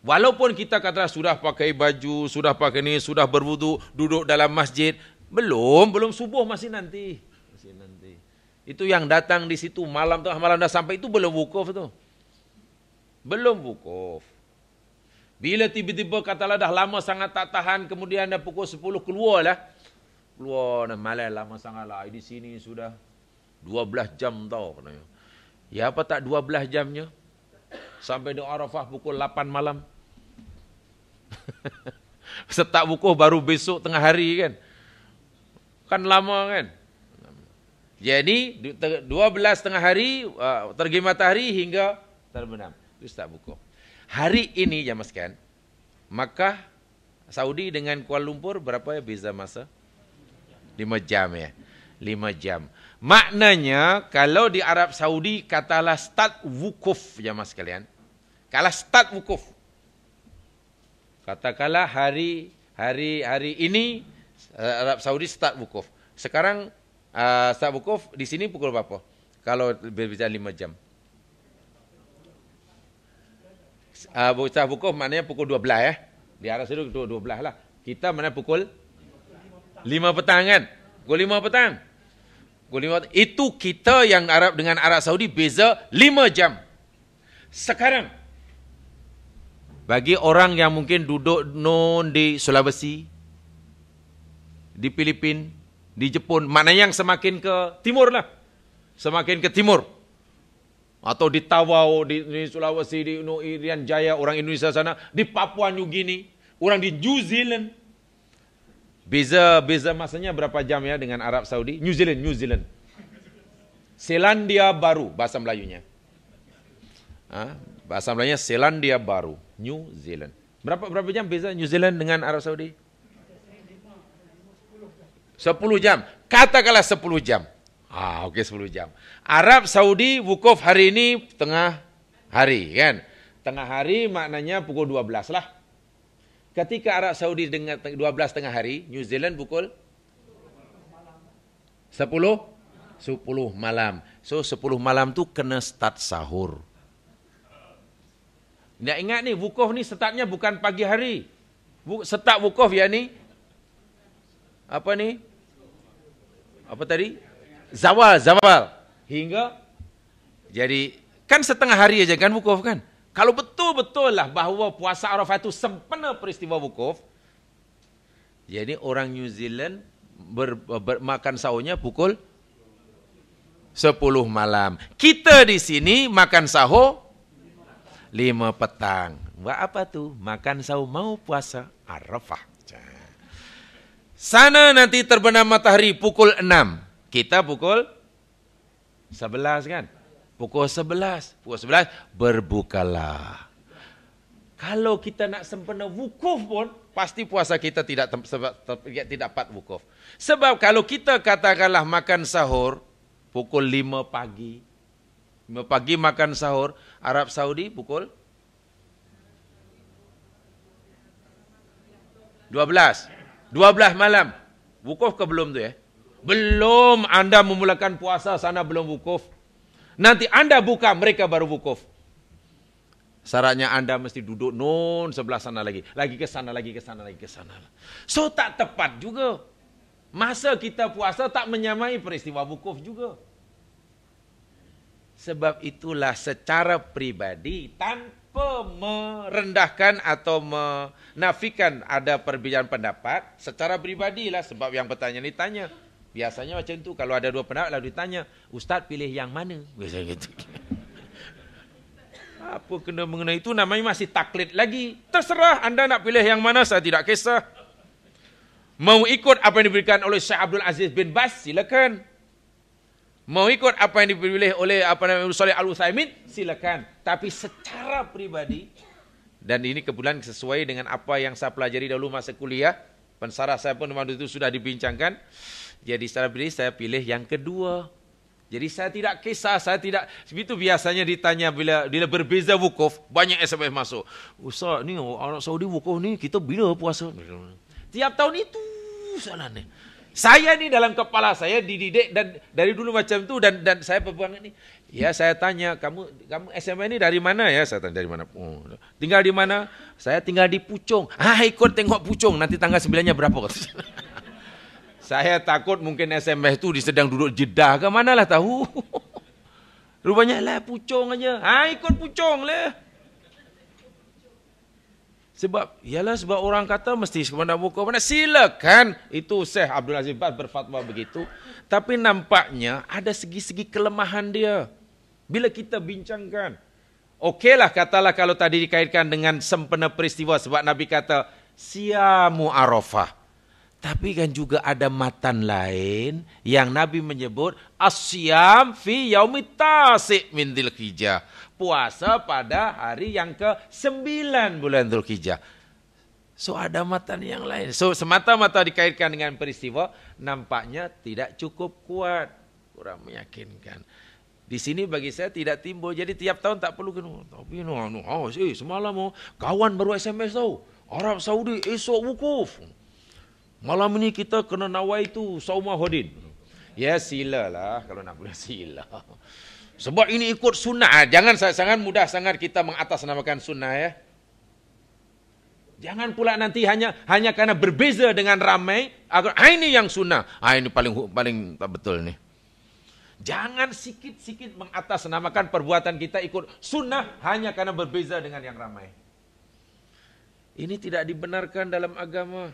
Walaupun kita kata sudah pakai baju, sudah pakai ni, sudah berwudu, duduk dalam masjid, belum subuh masih nanti. Itu yang datang di situ malam tengah malam dah sampai itu belum wukuf tu. Belum wukuf. Bila tiba-tiba katalah dah lama sangat tak tahan, kemudian dah pukul 10 keluar dah malam lama sangat lah. Di sini sudah 12 jam tau. Ya apa tak 12 jamnya? Sampai di Arafah pukul 8 malam. Setak wukuf baru besok tengah hari kan. Kan lama kan. Jadi 12 tengah hari, tergi matahari hingga terbenam. Itu setak wukuf. Hari ini jamaah sekalian, Makkah, Saudi dengan Kuala Lumpur berapa ya beza masa? 5 jam ya. 5 jam. Maknanya kalau di Arab Saudi katalah start wukuf jamaah sekalian. Kalau start wukuf. Katakanlah hari ini Arab Saudi start wukuf. Sekarang start wukuf di sini pukul berapa? Kalau berbicara 5 jam. Start wukuf maknanya pukul 12 ya. Di Arab Saudi pukul 12 lah. Kita mana pukul 5 petang kan? Pukul 5 petang. Itu kita yang Arab dengan Arab Saudi beza 5 jam. Sekarang bagi orang yang mungkin duduk di Sulawesi, di Filipina, di Jepun, maknanya yang semakin ke timur lah. Semakin ke timur. Atau di Tawau, di Sulawesi, di Irian Jaya, orang Indonesia sana, di Papua New Guinea, orang di New Zealand. Beza masanya berapa jam ya dengan Arab Saudi? New Zealand. Selandia Baru, bahasa Melayunya. Bahasa Melayunya Selandia Baru, New Zealand. Berapa jam beza New Zealand dengan Arab Saudi? 10 jam. Katakanlah 10 jam. Okey 10 jam. Arab Saudi wukuf hari ini tengah hari kan. Tengah hari maknanya pukul 12 lah. Ketika Arab Saudi dengan 12 tengah hari, New Zealand pukul 10 malam. So 10 malam tu kena start sahur. Nak ingat ni, wukuf ni startnya bukan pagi hari. Start wukuf ya ni. Apa ni? Apa tadi? Zawal. Hingga, jadi, kan setengah hari aja kan wukuf kan? Kalau betul-betul lah bahawa puasa Arafah itu sempena peristiwa wukuf, jadi orang New Zealand makan sahurnya pukul 10 malam. Kita di sini makan sahur 5 petang. Buat apa tu? Makan sahur mau puasa Arafah. Sana nanti terbenam matahari pukul 6. Kita pukul 11 kan? Pukul 11 berbukalah. Kalau kita nak sempena wukuf pun, pasti puasa kita tidak dapat wukuf. Sebab kalau kita katakanlah makan sahur pukul 5 pagi. 5 pagi makan sahur, Arab Saudi pukul 12 malam. Wukuf ke belum tu ya? Belum, anda memulakan puasa sana belum wukuf. Nanti anda buka, mereka baru wukuf. Syaratnya anda mesti duduk sebelah sana lagi. Lagi ke sana. So tak tepat juga. Masa kita puasa tak menyamai peristiwa wukuf juga. Sebab itulah secara pribadi, tanpa merendahkan atau menafikan ada perbezaan pendapat, secara pribadilah, sebab yang bertanya ni tanya. Biasanya macam tu, kalau ada 2 pendapat lalu ditanya, Ustaz pilih yang mana? Biasanya gitu. Apa kena mengenai itu, namanya masih taklid lagi. Terserah anda nak pilih yang mana, saya tidak kisah. Mau ikut apa yang diberikan oleh Syekh Abdul Aziz bin Baz, silakan. Mau ikut apa yang dipilih oleh Saleh Al-Utsaimin, silakan. Tapi secara pribadi, dan ini kebetulan sesuai dengan apa yang saya pelajari dahulu masa kuliah, pensarah saya pun waktu itu sudah dibincangkan. Jadi secara pribadi saya pilih yang kedua. Jadi saya tidak kisah, itu biasanya ditanya bila berbeza wukuf, banyak SMS masuk. Ustaz ni Arab Saudi wukuf ni kita bila puasa? Tiap tahun itu salahnya. Saya nih dalam kepala saya dididik dan dari dulu macam itu dan saya berbuang ini. Ya saya tanya, kamu SMA ini dari mana ya? Saya tanya dari mana? Oh, tinggal di mana? Saya tinggal di Puchong. Ikut tengok Puchong, nanti tanggal 9-nya berapa? Saya takut mungkin SMA itu sedang duduk Jeddah ke mana lah tahu. Rupanya lah Puchong aja. Ikut Puchong lah. Sebab orang kata mesti kemana buka mana, silakan. Itu Syekh Abdul Aziz Baz berfatwa begitu. Tapi nampaknya ada segi-segi kelemahan dia. Bila kita bincangkan. Okeylah katalah kalau tadi dikaitkan dengan sempena peristiwa. Sebab Nabi kata, siamu Arafah. Tapi kan juga ada matan lain yang Nabi menyebut, asyam fi yaumit tasi' min Dzulhijjah. Puasa pada hari yang ke-9 bulan Dzulhijjah. So ada matan yang lain. So semata-mata dikaitkan dengan peristiwa, nampaknya tidak cukup kuat. Kurang meyakinkan. Di sini bagi saya tidak timbul. Jadi tiap tahun tak perlu kena. Tapi semalam kawan baru SMS tahu. Arab Saudi esok wukuf. Malam ini kita kena nawaitu Saumahuddin. Ya silalah kalau nak boleh sila. Sebab ini ikut sunnah. Jangan sangat mudah sangat kita mengatasnamakan sunnah ya. Jangan pula nanti hanya karena berbeza dengan ramai, ini yang sunnah. Ini paling tak betul nih. Jangan sikit-sikit mengatasnamakan perbuatan kita ikut sunnah hanya karena berbeza dengan yang ramai. Ini tidak dibenarkan dalam agama.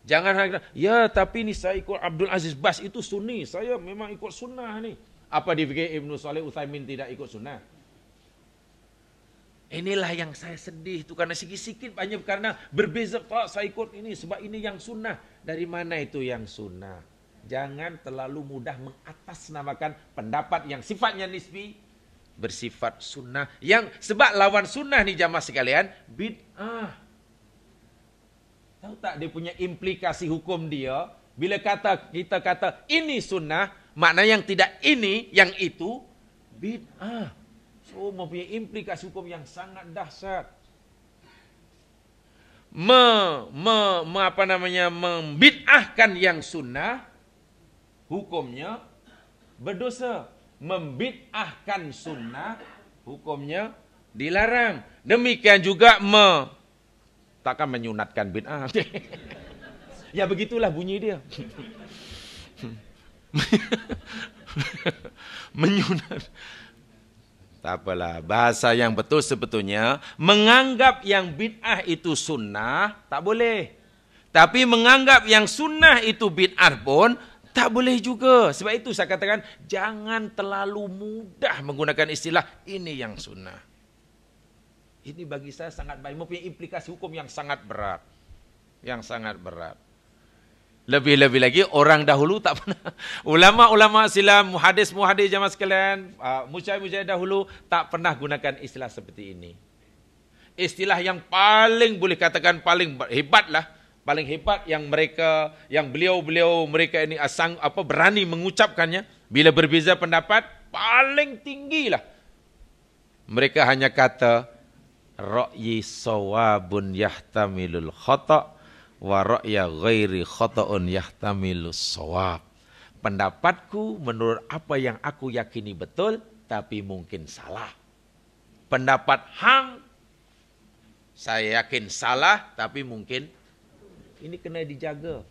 Jangan ya tapi ini saya ikut Abdul Aziz Baz itu sunni, saya memang ikut sunnah nih. Apa dipikir Ibnu Shalih Utsaimin tidak ikut sunnah? Inilah yang saya sedih itu karena sikit-sikit banyak karena berbeza Pak saya ikut ini sebab ini yang sunnah. Dari mana itu yang sunnah? Jangan terlalu mudah mengatasnamakan pendapat yang sifatnya nisbi bersifat sunnah yang sebab lawan sunnah nih jamaah sekalian bid'ah. Tahu tak dia punya implikasi hukum dia? Bila kita kata ini sunnah, makna yang tidak ini, yang itu, bid'ah. So, mempunyai implikasi hukum yang sangat dahsyat. Membid'ahkan yang sunnah, hukumnya berdosa. Membid'ahkan sunnah, hukumnya dilarang. Demikian juga takkan menyunatkan bid'ah. Ya begitulah bunyi dia. Menyunat. Tak apalah. Bahasa yang betul sebetulnya, menganggap yang bid'ah itu sunnah, tak boleh. Tapi menganggap yang sunnah itu bid'ah pun, tak boleh juga. Sebab itu saya katakan, jangan terlalu mudah menggunakan istilah, ini yang sunnah. Ini bagi saya sangat baik, mempunyai implikasi hukum yang sangat berat. Lebih-lebih lagi orang dahulu tak pernah. Ulama-ulama silam, muhadis jamaah sekalian, musyayikh dahulu tak pernah gunakan istilah seperti ini. Istilah yang paling boleh katakan paling hebat lah. Paling hebat yang beliau mereka ini berani mengucapkannya. Bila berbeza pendapat, paling tinggi lah. Mereka hanya kata, ra'yi sawabun yahtamilul khata' wa ra'ya ghairi khata'un yahtamilus sawab. Pendapatku menurut apa yang aku yakini betul tapi mungkin salah. Pendapat hang saya yakin salah tapi mungkin ini kena dijaga.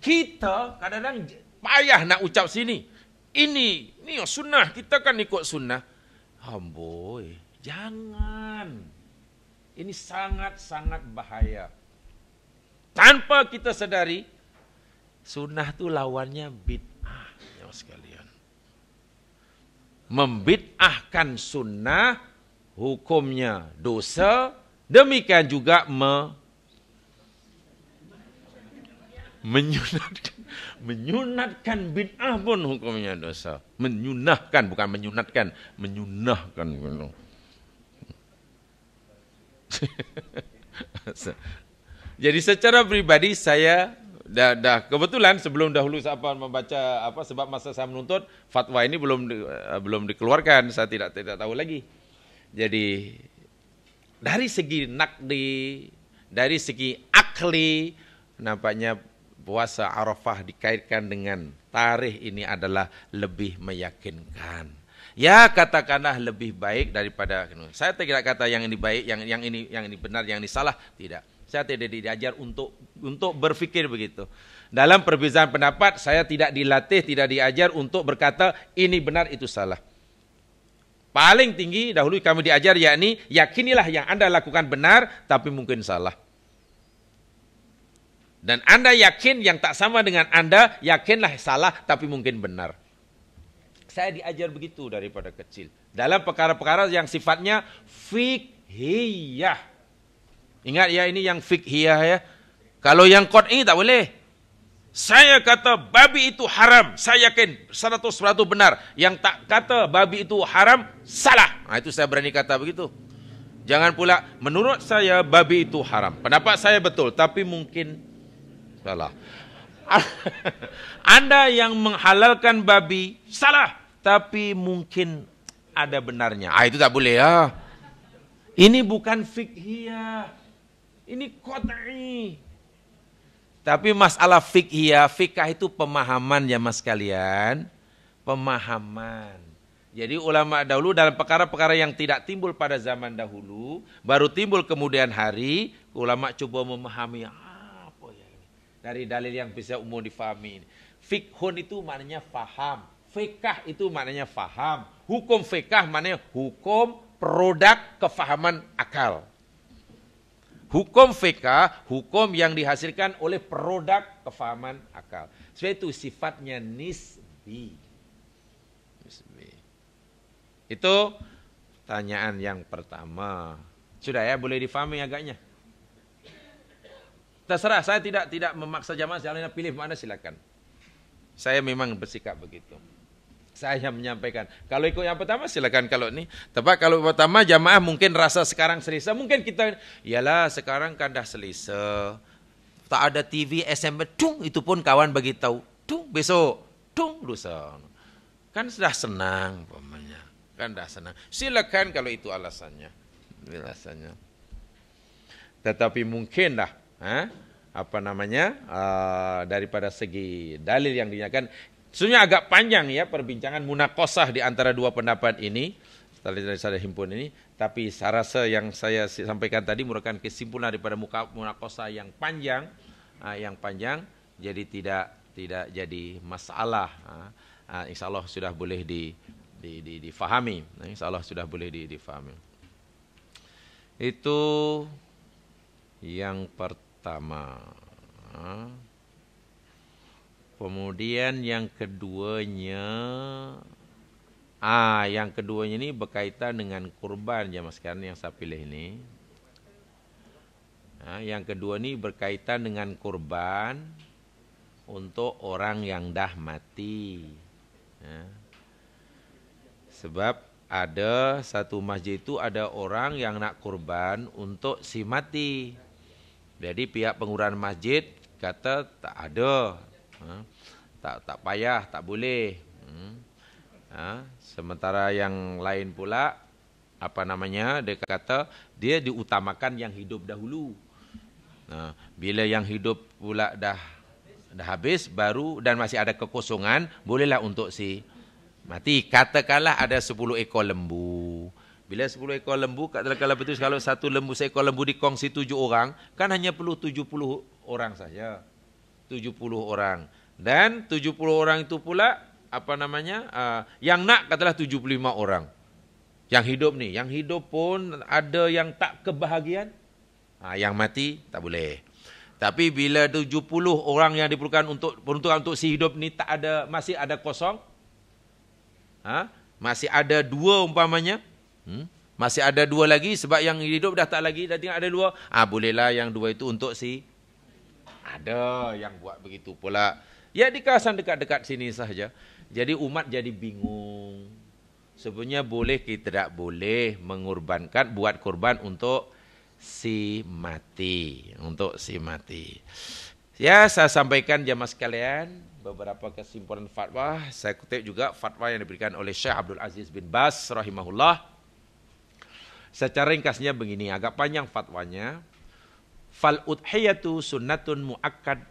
Kita kadang-kadang payah nak ucap sini. Ini sunnah, kita kan ikut sunnah. Amboi, jangan. Ini sangat-sangat bahaya. Tanpa kita sadari, sunnah itu lawannya bid'ah. Ya sekalian. Membid'ahkan sunnah, hukumnya dosa. Demikian juga menyunatkan bid'ah pun hukumnya dosa. Menyunahkan, bukan menyunatkan. Menyunahkan. Jadi secara pribadi saya dah kebetulan sebelum dahulu saya membaca sebab masa saya menuntut fatwa ini belum dikeluarkan, saya tidak tahu lagi. Jadi dari segi nakdi, dari segi akli nampaknya puasa Arafah dikaitkan dengan tarikh ini adalah lebih meyakinkan. Ya, katakanlah lebih baik daripada. Saya tidak kata yang ini baik, yang ini benar, yang ini salah, tidak. Saya tidak diajar untuk berpikir begitu. Dalam perbedaan pendapat, saya tidak dilatih, tidak diajar untuk berkata ini benar, itu salah. Paling tinggi dahulu kami diajar yakni yakinilah yang Anda lakukan benar tapi mungkin salah. Dan Anda yakin yang tak sama dengan Anda, yakinlah salah tapi mungkin benar. Saya diajar begitu daripada kecil. Dalam perkara-perkara yang sifatnya fiqhiyah. Ingat ya, ini yang fiqhiyah ya. Kalau yang qat'i tak boleh. Saya kata babi itu haram, saya yakin 100% benar. Yang tak kata babi itu haram, salah. Nah, itu saya berani kata begitu. Jangan pula, menurut saya babi itu haram. Pendapat saya betul, tapi mungkin salah. Anda yang menghalalkan babi, salah. Tapi mungkin ada benarnya. Itu tak boleh ya. Ini bukan fiqhiyah. Ini qat'i. Tapi masalah fikah itu pemahaman ya mas kalian. Pemahaman. Jadi ulama dahulu dalam perkara-perkara yang tidak timbul pada zaman dahulu, baru timbul kemudian hari, ulama coba memahami apa ya ini. Dari dalil yang bisa umum difahami. Fikhun itu maknanya faham. Fikah itu maknanya faham. Hukum fikah maknanya hukum produk kefahaman akal. Hukum fikah, hukum yang dihasilkan oleh produk kefahaman akal. Sebab itu sifatnya nisbi. Itu pertanyaan yang pertama. Sudah ya, boleh difahami agaknya. Terserah, saya tidak memaksa jamaah, jalannya pilih mana silakan. Saya memang bersikap begitu. Saya menyampaikan. Kalau ikut yang pertama silakan, kalau ini. Tapi kalau pertama jamaah mungkin rasa sekarang selesa. Mungkin kita, iyalah sekarang kan dah selesa. Tak ada TV, SMS, itu pun kawan bagi tahu. Besok, lusa. Kan sudah senang, umpamanya. Kan dah senang. Silakan kalau itu alasannya. Tetapi mungkin dah, daripada segi dalil yang dinyatakan. Sebenarnya agak panjang ya perbincangan munaqashah di antara dua pendapat ini, setelah saya himpun ini, tapi saya rasa yang saya sampaikan tadi merupakan kesimpulan daripada munaqashah yang panjang, jadi tidak jadi masalah. Insyaallah sudah boleh difahami. Insyaallah sudah boleh difahami. Itu yang pertama. Kemudian yang keduanya, ini berkaitan dengan kurban jemaah sekalian yang saya pilih ini. Yang kedua ini berkaitan dengan kurban untuk orang yang dah mati. Sebab ada satu masjid itu ada orang yang nak kurban untuk si mati. Jadi pihak pengurus masjid kata tak ada. Tak payah, tak boleh. Sementara yang lain pula dia kata dia diutamakan yang hidup dahulu. Bila yang hidup pula dah habis baru dan masih ada kekosongan, bolehlah untuk si mati. Katakanlah ada 10 ekor lembu. Bila 10 ekor lembu, kalau satu lembu seekor lembu dikongsi 7 orang, kan hanya perlu 70 orang saja. 70 orang. Dan 70 orang itu pula yang nak katalah 75 orang. Yang hidup pun ada yang tak kebahagiaan. Yang mati tak boleh. Tapi bila 70 orang yang diperlukan peruntukan untuk si hidup ni masih ada kosong. Masih ada 2 umpamanya. Masih ada 2 lagi sebab yang hidup dah tak lagi, dah tinggal ada 2. Bolehlah yang 2 itu untuk si. Ada yang buat begitu pula. Ya di kawasan dekat-dekat sini sahaja. Jadi umat jadi bingung. Sebenarnya boleh kita tidak boleh buat kurban untuk si mati. Ya saya sampaikan jamaah sekalian beberapa kesimpulan fatwa. Saya kutip juga fatwa yang diberikan oleh Syekh Abdul Aziz bin Baz rahimahullah. Secara ringkasnya begini, agak panjang fatwanya. fal udhiyatu sunnatun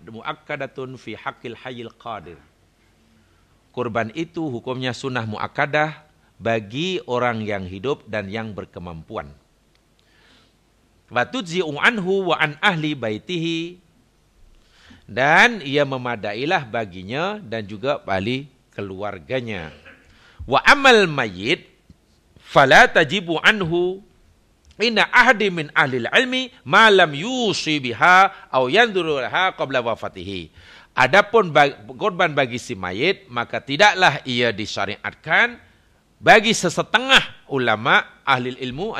muakkadatun fi haqqil hayyil qadir. Kurban itu hukumnya sunnah muakkadah bagi orang yang hidup dan yang berkemampuan. Wa tujzi'u anhu wa an ahli baitihi, dan ia memadailah baginya dan juga bagi keluarganya. Wa amal mayyit fala tajibu anhu inna ahadi min ahli ilmi ma lam yusi biha aw yanzuru laha qabla wafatihi. Adapun korban bagi si mayit, maka tidaklah ia disyariatkan bagi sesetengah ulama ahli ilmu,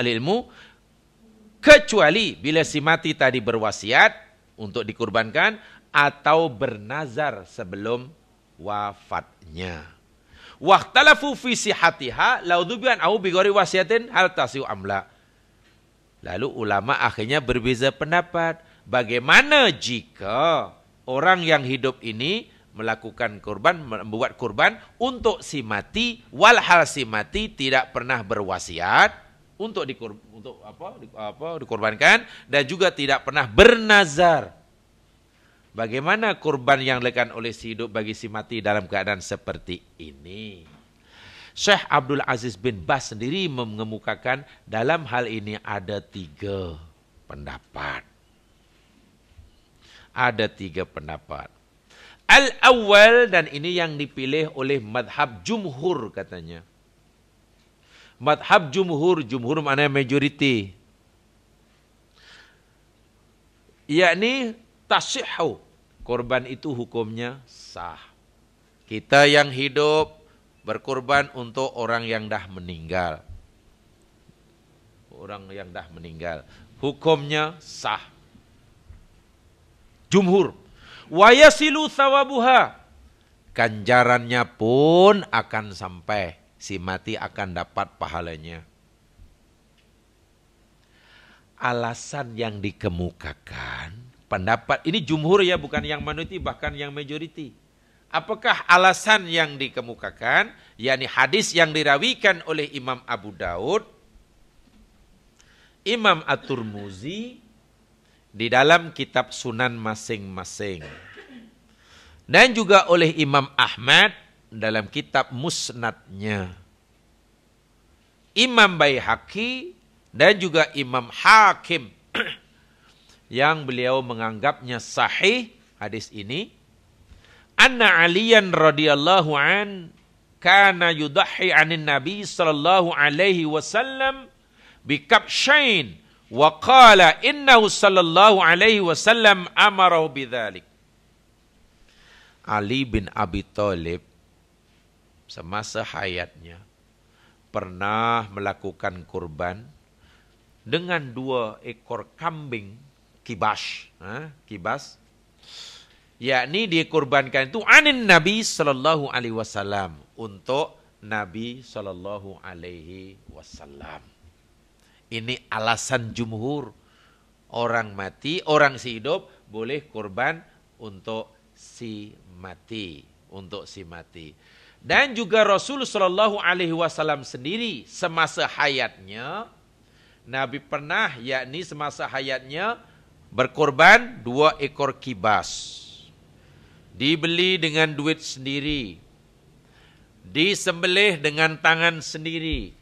kecuali bila si mati tadi berwasiat untuk dikurbankan atau bernazar sebelum wafatnya. Wahtalafu fi sihatiha law dhubian au bi ghairi wasiatin hal tasiu amla. Lalu ulama akhirnya berbeza pendapat. Bagaimana jika orang yang hidup ini melakukan kurban, membuat kurban untuk si mati, walhal si mati tidak pernah berwasiat untuk dikurbankan dan juga tidak pernah bernazar. Bagaimana kurban yang dilakukan oleh si hidup bagi si mati dalam keadaan seperti ini? Syekh Abdul Aziz bin Baz sendiri mengemukakan dalam hal ini ada 3 pendapat. Ada 3 pendapat. Al-awwal, dan ini yang dipilih oleh madhab jumhur katanya. Madhab jumhur maknanya majoriti. Yakni tasihhu. Kurban itu hukumnya sah. Kita yang hidup berkurban untuk orang yang dah meninggal. Orang yang dah meninggal. Hukumnya sah. Jumhur. Wa yasilu thawabuha. Ganjarannya pun akan sampai. Si mati akan dapat pahalanya. Alasan yang dikemukakan, pendapat ini jumhur ya, bukan yang minoriti, bahkan yang majoriti. Apakah alasan yang dikemukakan? Yakni hadis yang dirawikan oleh Imam Abu Daud, Imam At-Tirmidzi di dalam kitab sunan masing-masing. Dan juga oleh Imam Ahmad dalam kitab musnadnya. Imam Baihaqi dan juga Imam Hakim yang beliau menganggapnya sahih hadis ini. Anna Aliyan radhiyallahu an kana yudahhi anin Nabi sallallahu alaihi wasallam bikabshain wa qala innahu sallallahu alaihi wasallam amarahu bidzalik. Ali bin Abi Thalib semasa hayatnya pernah melakukan kurban dengan 2 ekor kambing kibas, yakni dikurbankan itu anin Nabi sallallahu alaihi wasallam, untuk Nabi sallallahu alaihi wasallam. Ini alasan jumhur. Orang mati, orang si hidup boleh kurban untuk si mati, Dan juga Rasul sallallahu alaihi wasallam sendiri semasa hayatnya Nabi pernah, yakni semasa hayatnya berkorban 2 ekor kibas. Dibeli dengan duit sendiri. Disembelih dengan tangan sendiri.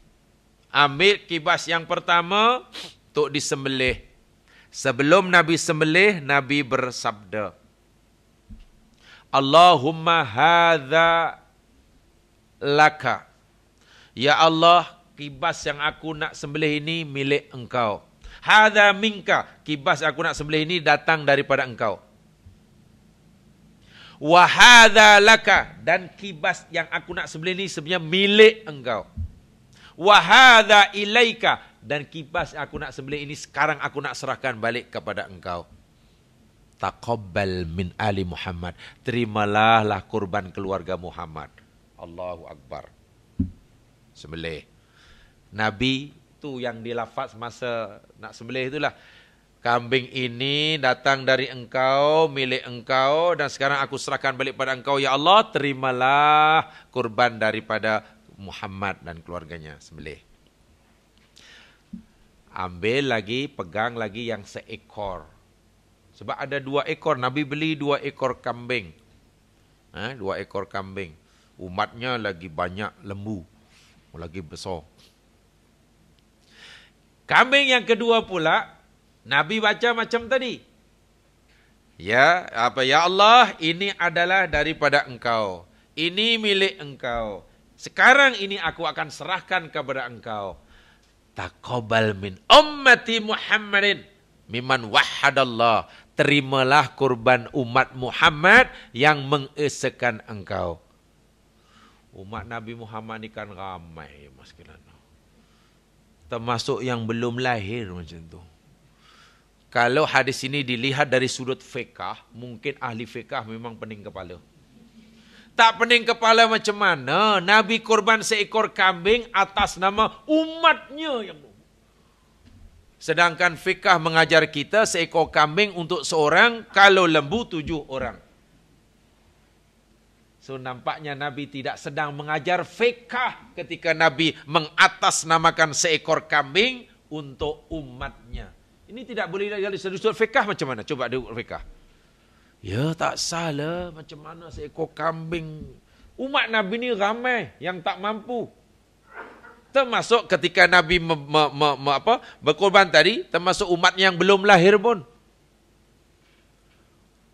Ambil kibas yang pertama untuk disembelih. Sebelum Nabi sembelih, Nabi bersabda, Allahumma hadza laka. Ya Allah, kibas yang aku nak sembelih ini milik engkau. Hadza minka, kibas aku nak sembelih ini datang daripada engkau. Wa hadza laka, dan kibas yang aku nak sembelih ini sebenarnya milik engkau. Wa hadza ilaika, dan kibas yang aku nak sembelih ini sekarang aku nak serahkan balik kepada engkau. Taqabbal min ali Muhammad, terimalah kurban keluarga Muhammad. Allahu Akbar. Sembelih. Nabi itu yang dilafaz masa nak sembelih itulah. Kambing ini datang dari engkau, milik engkau, dan sekarang aku serahkan balik pada engkau. Ya Allah, terimalah kurban daripada Muhammad dan keluarganya. Sembelih. Ambil lagi, pegang lagi yang seekor. Sebab ada 2 ekor, Nabi beli 2 ekor kambing. 2 ekor kambing. Umatnya lagi banyak lembu, lagi besar. Kambing yang kedua pula, Nabi baca macam tadi. Ya Allah, ini adalah daripada engkau. Ini milik engkau. Sekarang ini aku akan serahkan kepada engkau. Taqabbal min ummati Muhammadin mimman wahhadallah. Terimalah kurban umat Muhammad yang mengesakan engkau. Umat Nabi Muhammad ni kan ramai, Mas Kelana. Termasuk yang belum lahir macam tu. Kalau hadis ini dilihat dari sudut fiqah, mungkin ahli fiqah memang pening kepala. Tak pening kepala macam mana Nabi korban seekor kambing atas nama umatnya yang sedangkan fiqah mengajar kita seekor kambing untuk seorang, kalau lembu 7 orang. So nampaknya Nabi tidak sedang mengajar fiqah ketika Nabi mengatasnamakan seekor kambing untuk umatnya. Ini tidak boleh dari sudut fiqah macam mana? Coba ada fiqah. Ya tak salah, macam mana seekor kambing. Umat Nabi ni ramai yang tak mampu. Termasuk ketika Nabi berkorban tadi, termasuk umat yang belum lahir pun.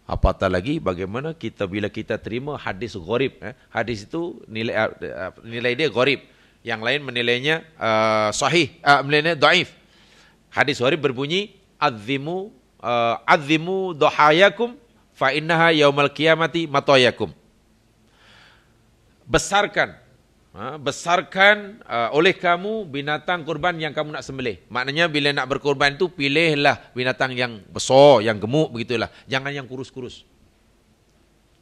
Apatah lagi bagaimana kita bila kita terima hadis gharib. Hadis itu nilai dia gharib. Yang lain menilainya sahih, menilainya dhaif. Hadis gharib berbunyi, azimu dhahayakum fa innaha yaumal qiyamati matayakum. Besarkan oleh kamu binatang kurban yang kamu nak sembelih. Maknanya bila nak berkorban itu pilihlah binatang yang besar, yang gemuk begitulah. Jangan yang kurus-kurus.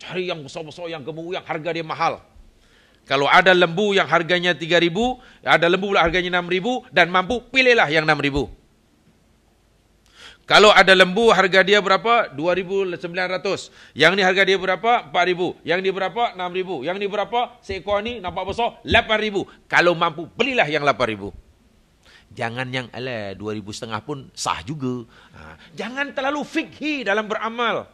Cari yang besar-besar, yang gemuk, yang harga dia mahal. Kalau ada lembu yang harganya 3.000, ada lembu pula harganya 6.000 dan mampu, pilihlah yang 6.000. Kalau ada lembu harga dia berapa? 2.900. Yang ni harga dia berapa? 4.000. Yang ni berapa? 6.000. Yang ni berapa? Seekor ni nampak besar? 8.000. Kalau mampu, belilah yang 8.000. Jangan yang 2.500 pun sah juga. Jangan terlalu fikhi dalam beramal.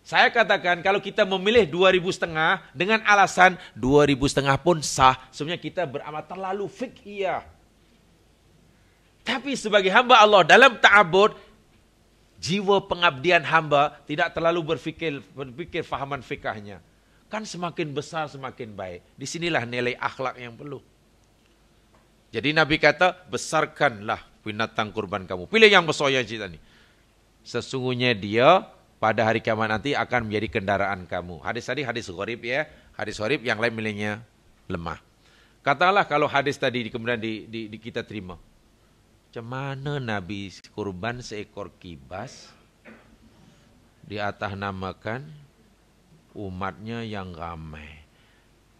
Saya katakan kalau kita memilih 2.500 dengan alasan 2.500 pun sah, sebenarnya kita beramal terlalu fikhiyah. Tapi sebagai hamba Allah dalam ta'abud, jiwa pengabdian hamba tidak terlalu berfikir fahaman fikahnya. Kan semakin besar semakin baik. Di sinilah nilai akhlak yang perlu. Jadi Nabi kata, besarkanlah binatang kurban kamu. Pilih yang besar yang cerita ni. Sesungguhnya dia pada hari kiamat nanti akan menjadi kendaraan kamu. Hadis tadi hadis gharib ya. Hadis gharib yang lain milihnya lemah. Katakanlah kalau hadis tadi kemudian kita terima. Macam mana Nabi kurban seekor kibas diatasnamakan umatnya yang ramai.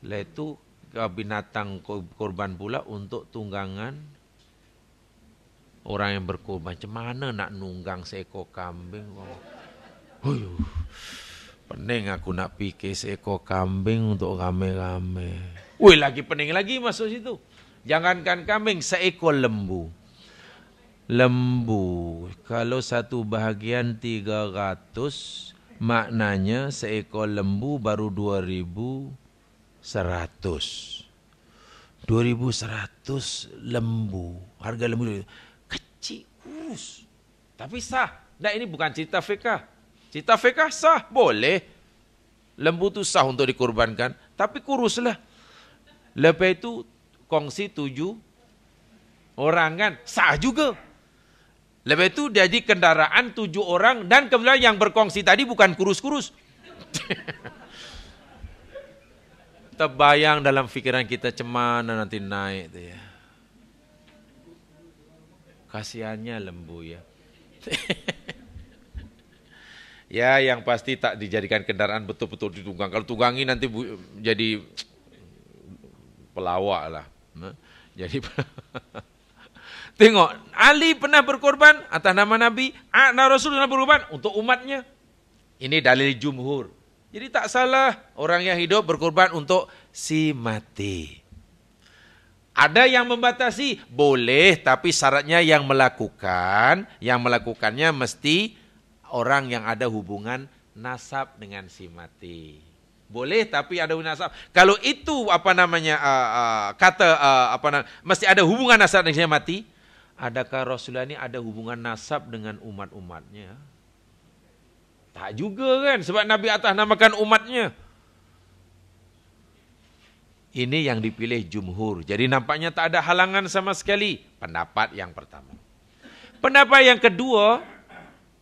Lalu itu binatang kurban pula untuk tunggangan orang yang berkurban. Macam mana nak nunggang seekor kambing? Pening aku nak fikir seekor kambing untuk ramai-ramai. Lagi pening lagi masuk situ. Jangankan kambing, seekor lembu. Lembu, kalau satu bahagian 300, maknanya seekor lembu baru 2.100. 2.100 lembu. Harga lembu kecil, kurus. Tapi sah. Dan ini bukan cerita fiqah. Cerita fiqah sah, boleh. Lembu tu sah untuk dikorbankan, tapi kuruslah. Lepas itu kongsi 7 orang kan, sah juga. Lepas itu jadi kendaraan 7 orang dan kemudian yang berkongsi tadi bukan kurus-kurus. Terbayang dalam fikiran kita cemana nanti naik tu ya. Kasihannya lembu ya. Ya yang pasti tak dijadikan kendaraan betul-betul ditunggang. Kalau tunggangi nanti jadi pelawak lah. Jadi tengok, Ali pernah berkorban atas nama Nabi, Rasulullah berkorban untuk umatnya. Ini dalil jumhur. Jadi tak salah orang yang hidup berkorban untuk si mati. Ada yang membatasi, boleh, tapi syaratnya yang melakukannya mesti orang yang ada hubungan nasab dengan si mati. Boleh tapi ada hubungan nasab. Kalau itu mesti ada hubungan nasab dengan si mati, adakah Rasulullah ini ada hubungan nasab dengan umat-umatnya? Tak juga kan, sebab Nabi atas namakan umatnya. Ini yang dipilih jumhur. Jadi nampaknya tak ada halangan sama sekali. Pendapat yang pertama. Pendapat yang kedua,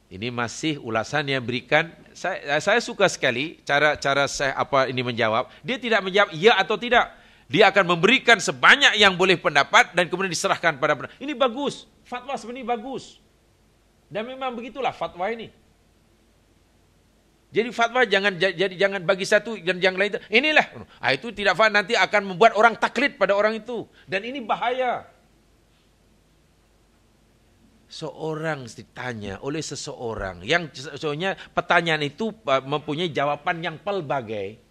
ini masih ulasan yang berikan. Saya suka sekali cara saya ini menjawab. Dia tidak menjawab ya atau tidak. Dia akan memberikan sebanyak yang boleh pendapat dan kemudian diserahkan pada pendapat. Ini bagus. Fatwa sebenarnya bagus. Dan memang begitulah fatwa ini. Jadi fatwa jangan bagi satu dan yang lain. Inilah. Itu tidak faham, nanti akan membuat orang taklid pada orang itu. Dan ini bahaya. Seorang ditanya oleh seseorang yang soalnya pertanyaan itu mempunyai jawaban yang pelbagai.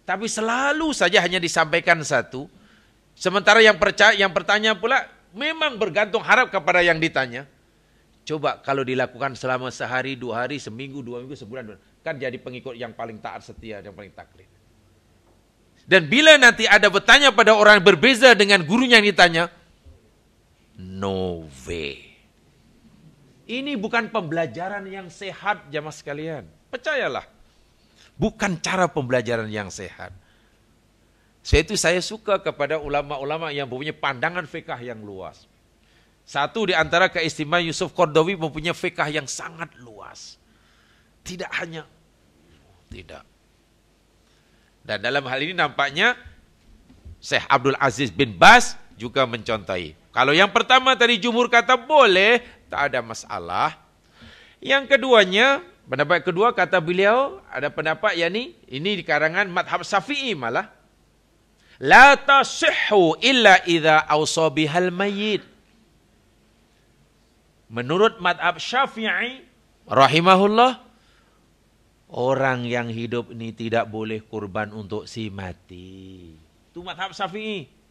Tapi selalu saja hanya disampaikan satu. Sementara yang bertanya pula memang bergantung harap kepada yang ditanya. Coba kalau dilakukan selama sehari, 2 hari, seminggu, 2 minggu, sebulan. Kan jadi pengikut yang paling taat setia, yang paling taklid. Dan bila nanti ada bertanya pada orang yang berbeza dengan gurunya yang ditanya, no way. Ini bukan pembelajaran yang sehat jamaah sekalian. Percayalah. Bukan cara pembelajaran yang sehat. Sebab itu saya suka kepada ulama-ulama yang mempunyai pandangan fikah yang luas. Satu di antara keistimewaan Yusuf Qaradawi mempunyai fikah yang sangat luas. Tidak hanya. Tidak. Dan dalam hal ini nampaknya Syekh Abdul Aziz bin Baz juga mencontohi. Kalau yang pertama tadi jumhur kata boleh, tak ada masalah. Yang keduanya, pendapat kedua kata beliau, ada pendapat yakni ini di karangan madhab Syafi'i malah. La tasihhu illa idza awsa bihal mayyit. Menurut madhab Syafi'i rahimahullah, orang yang hidup ini tidak boleh kurban untuk si mati. Itu madhab Syafi'i.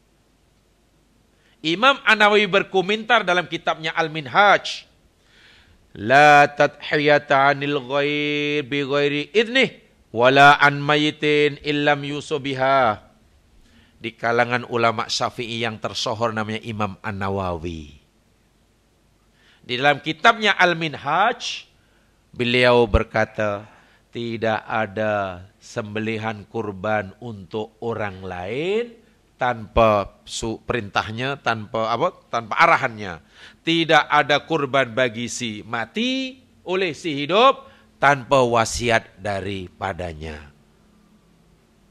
Imam An-Nawawi berkomentar dalam kitabnya Al-Minhaj. La tadhiyata anil ghair bi ghairi idnih wala an mayitin illam yusubiha. Di kalangan ulama Syafi'i yang tersohor namanya Imam An-Nawawi. Di dalam kitabnya Al-Minhaj, beliau berkata, tidak ada sembelihan kurban untuk orang lain tanpa perintahnya, tanpa arahannya. Tidak ada kurban bagi si mati oleh si hidup tanpa wasiat daripadanya.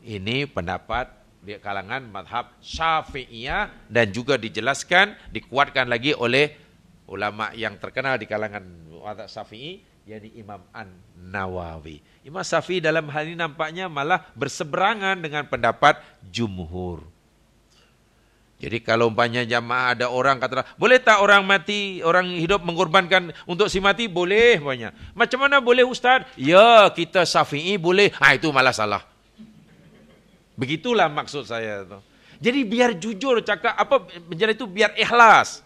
Ini pendapat di kalangan madhab Syafi'iyah dan juga dijelaskan, dikuatkan lagi oleh ulama yang terkenal di kalangan madhab Syafi'i, yakni Imam An-Nawawi. Imam Syafi'i dalam hal ini nampaknya malah berseberangan dengan pendapat jumhur. Jadi kalau umpamanya jamaah ada orang kata, boleh tak orang mati, orang hidup mengorbankan untuk si mati? Boleh banyak. Macam mana boleh Ustaz? Ya, kita Syafi'i boleh. Itu malah salah. Begitulah maksud saya tu. Jadi biar jujur cakap apa menjadi itu biar ikhlas.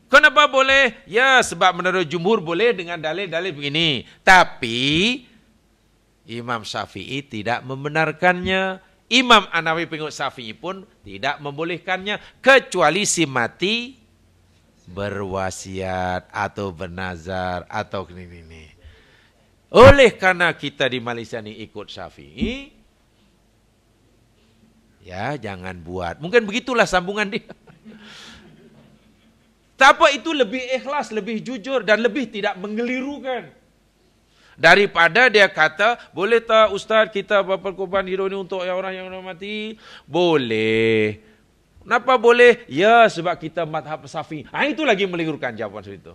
Kenapa boleh? Ya, sebab menurut jumhur boleh dengan dalil-dalil begini. Tapi Imam Syafi'i tidak membenarkannya. Imam An-Nawawi pengikut Syafi'i pun tidak membolehkannya kecuali si mati berwasiat atau bernazar atau ini. Oleh karena kita di Malaysia ini ikut Syafi'i, ya jangan buat. Mungkin begitulah sambungan dia. Tapi itu lebih ikhlas, lebih jujur dan lebih tidak mengelirukan. Daripada dia kata, boleh tak Ustaz kita berkorban hidup ini untuk orang yang mati? Boleh. Kenapa boleh? Ya sebab kita madhab Syafi'i. Itu lagi melirukan jawaban seperti itu.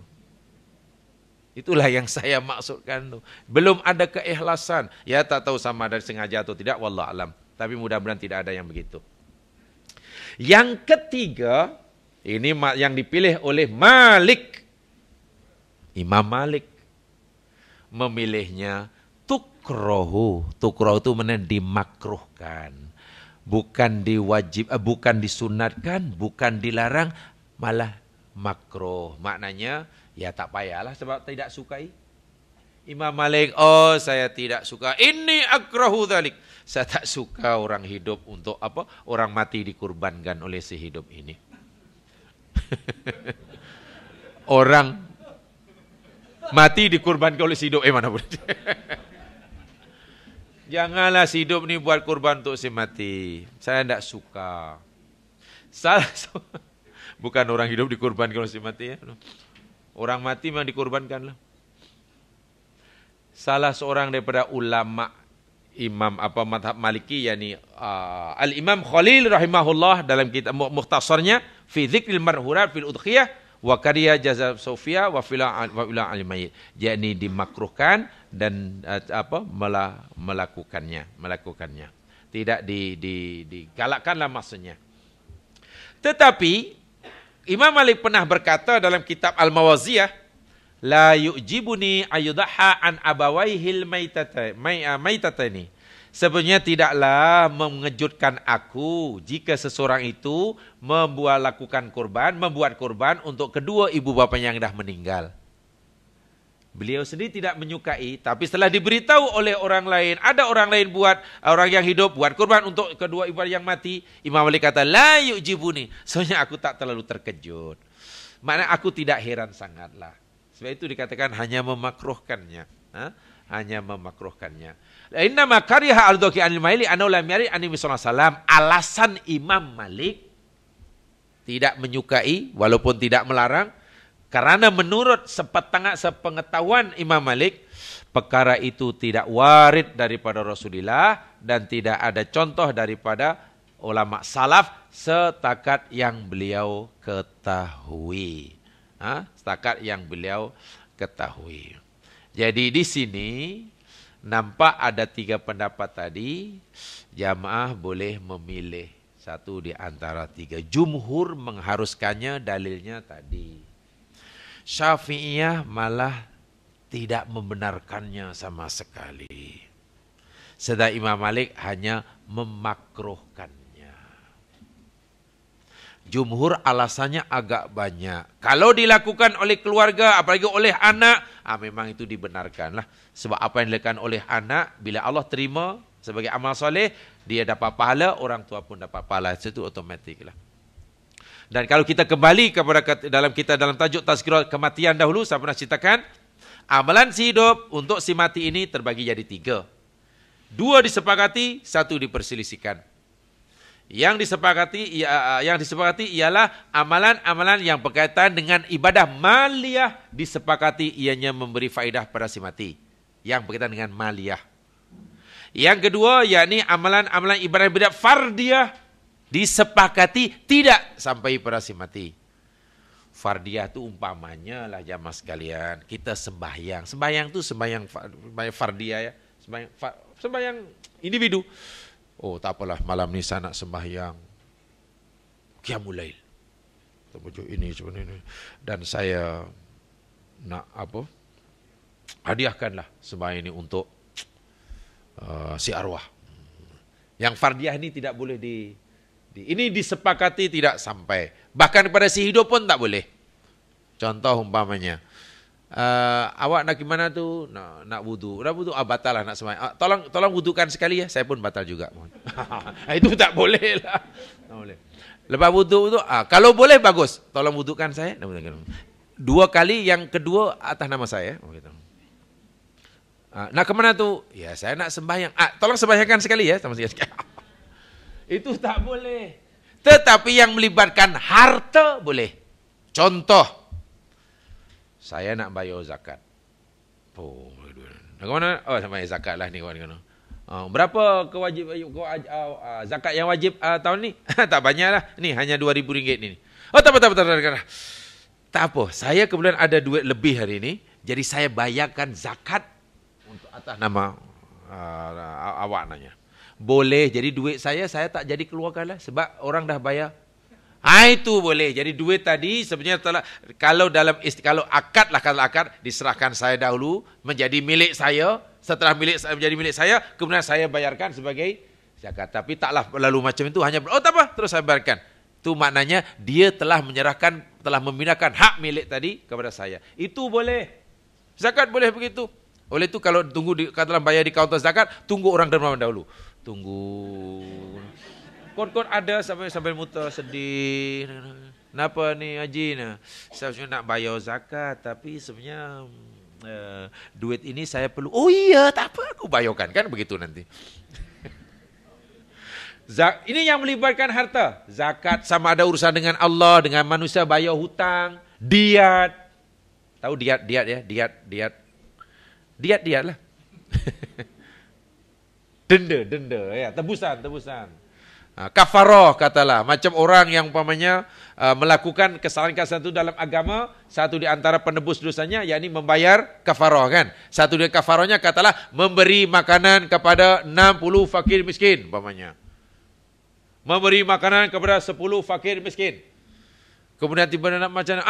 Itulah yang saya maksudkan. Belum ada keikhlasan. Ya tak tahu sama ada sengaja atau tidak. Wallah alam. Tapi mudah-mudahan tidak ada yang begitu. Yang ketiga, ini yang dipilih oleh Malik. Imam Malik. Memilihnya tukrohu. Tukrohu itu mana dimakruhkan. Bukan bukan disunatkan, bukan dilarang, malah makruh. Maknanya, ya tak payahlah sebab tidak sukai. Imam Malik, oh saya tidak suka. Ini akrahu dzalik. Saya tak suka orang hidup untuk apa? Orang mati dikurbankan oleh si hidup ini. Orang mati dikurbankan oleh si hidup. Mana boleh? Janganlah si hidup ni buat kurban untuk si mati. Saya tidak suka. Bukan orang hidup dikurbankan oleh si mati ya. Orang mati memang dikurbankan lah. Salah seorang daripada ulama imam madhab Maliki, yakni Al-Imam Khalil rahimahullah, dalam kitab mukhtasarnya fi dzikril marhurat fil udhiyah wa kariya jazab sofia wa fila al-mayyit, yakni dimakruhkan dan melakukannya. Tidak digalakkanlah maksudnya. Tetapi Imam Malik pernah berkata dalam kitab Al-Mawaziyah, la yu'jibuni ayudaha an abawaihil maitatani. Sebenarnya tidaklah mengejutkan aku jika seseorang itu membuat kurban untuk kedua ibu bapanya yang dah meninggal. Beliau sendiri tidak menyukai, tapi setelah diberitahu oleh orang lain, ada orang lain orang yang hidup buat kurban untuk kedua ibu yang mati, Imam Malik kata la yu'jibuni. Soalnya aku tak terlalu terkejut. Maknanya aku tidak heran sangatlah. Sebab itu dikatakan hanya memakruhkannya. Hanya memakruhkannya. Inna ma kariha al-dhaki anil maili anau lam yari an Nabi sallallahu alaihi wasallam. Alasan Imam Malik tidak menyukai walaupun tidak melarang, karena menurut sepengetahuan Imam Malik, perkara itu tidak warid daripada Rasulullah dan tidak ada contoh daripada ulama salaf setakat yang beliau ketahui. Setakat yang beliau ketahui. Jadi di sini nampak ada 3 pendapat tadi. Jamaah boleh memilih satu di antara 3. Jumhur mengharuskannya, dalilnya tadi. Syafi'iyah malah tidak membenarkannya sama sekali. Sedang Imam Malik hanya memakruhkannya. Jumhur alasannya agak banyak. Kalau dilakukan oleh keluarga, apalagi oleh anak, memang itu dibenarkan lah. Sebab apa yang dilakukan oleh anak, bila Allah terima sebagai amal soleh, dia dapat pahala, orang tua pun dapat pahala. Itu otomatik lah. Dan kalau kita kembali kepada dalam tajuk tazkirah kematian dahulu, saya pernah ceritakan, amalan si hidup untuk si mati ini terbagi jadi 3. 2 disepakati, 1 diperselisihkan. Yang disepakati ialah amalan-amalan yang berkaitan dengan ibadah maliyah, disepakati ianya memberi faedah pada si mati. Yang berkaitan dengan maliyah. Yang kedua, yakni amalan-amalan ibadah fardiyah, disepakati tidak sampai pada si mati. Fardiyah itu umpamanya lah jamaah sekalian, kita sembahyang. Sembahyang itu sembahyang fardiyah ya. Sembahyang individu. Oh tak apalah, malam ni saya nak sembahyang Qiyamul Lail. Ini dan saya nak hadiahkanlah sembahyang ini untuk si arwah. Yang fardiyah ini tidak boleh ini disepakati tidak sampai. Bahkan pada si hidup pun tak boleh. Contoh umpamanya, awak nak gimana tu? Nak wudu. Dah wudu, batal lah nak sembahyang. Tolong wudukan sekali ya. Saya pun batal juga. Itu tak boleh lah. Tak boleh. Lepas wudu tu, kalau boleh bagus. Tolong wudukan saya. 2 kali, yang kedua atas nama saya. Nak ke mana tu? Ya, saya nak sembahyang. Tolong sembahyangkan sekali ya. Itu tak boleh. Tetapi yang melibatkan harta boleh. Contoh, saya nak bayar zakat. Nak ke mana? Sama zakat lah ni kawan-kawan. Berapa zakat yang wajib tahun ni? Tak banyak lah. Ni hanya RM2,000 ni. Tak apa. Tak apa. Saya kemudian ada duit lebih hari ini. Jadi saya bayarkan zakat untuk atas nama awak nanya. Boleh. Jadi duit saya tak jadi keluarkan lah. Sebab orang dah bayar. Itu boleh. Jadi duit tadi sebenarnya kalau akad diserahkan saya dahulu menjadi milik saya. Setelah menjadi milik saya, kemudian saya bayarkan sebagai zakat. Tapi taklah lalu macam itu hanya tak apa, terus saya bayarkan. Itu maknanya dia telah memindahkan hak milik tadi kepada saya. Itu boleh. Zakat boleh begitu. Oleh itu kalau tunggu katalah bayar di kaunter zakat, tunggu orang dermawan dahulu. Tunggu. Kon ada sampai muter sedih. Kenapa ni Haji? Seharusnya nak bayar zakat, tapi sebenarnya duit ini saya perlu. Oh iya, tak apa, aku bayarkan, kan begitu nanti. Ini yang melibatkan harta. Zakat sama ada urusan dengan Allah, dengan manusia, bayar hutang, diat. Tahu diat ya? Diat lah. Denda ya, tebusan. Kafarah katalah, macam orang yang umpamanya melakukan kesalahan-kesalahan itu dalam agama, satu di antara penebus dosanya yakni membayar kafarah kan. Satu di kafarahnya katalah memberi makanan kepada 60 fakir miskin umpamanya. Memberi makanan kepada 10 fakir miskin. Kemudian tiba-tiba nak macam,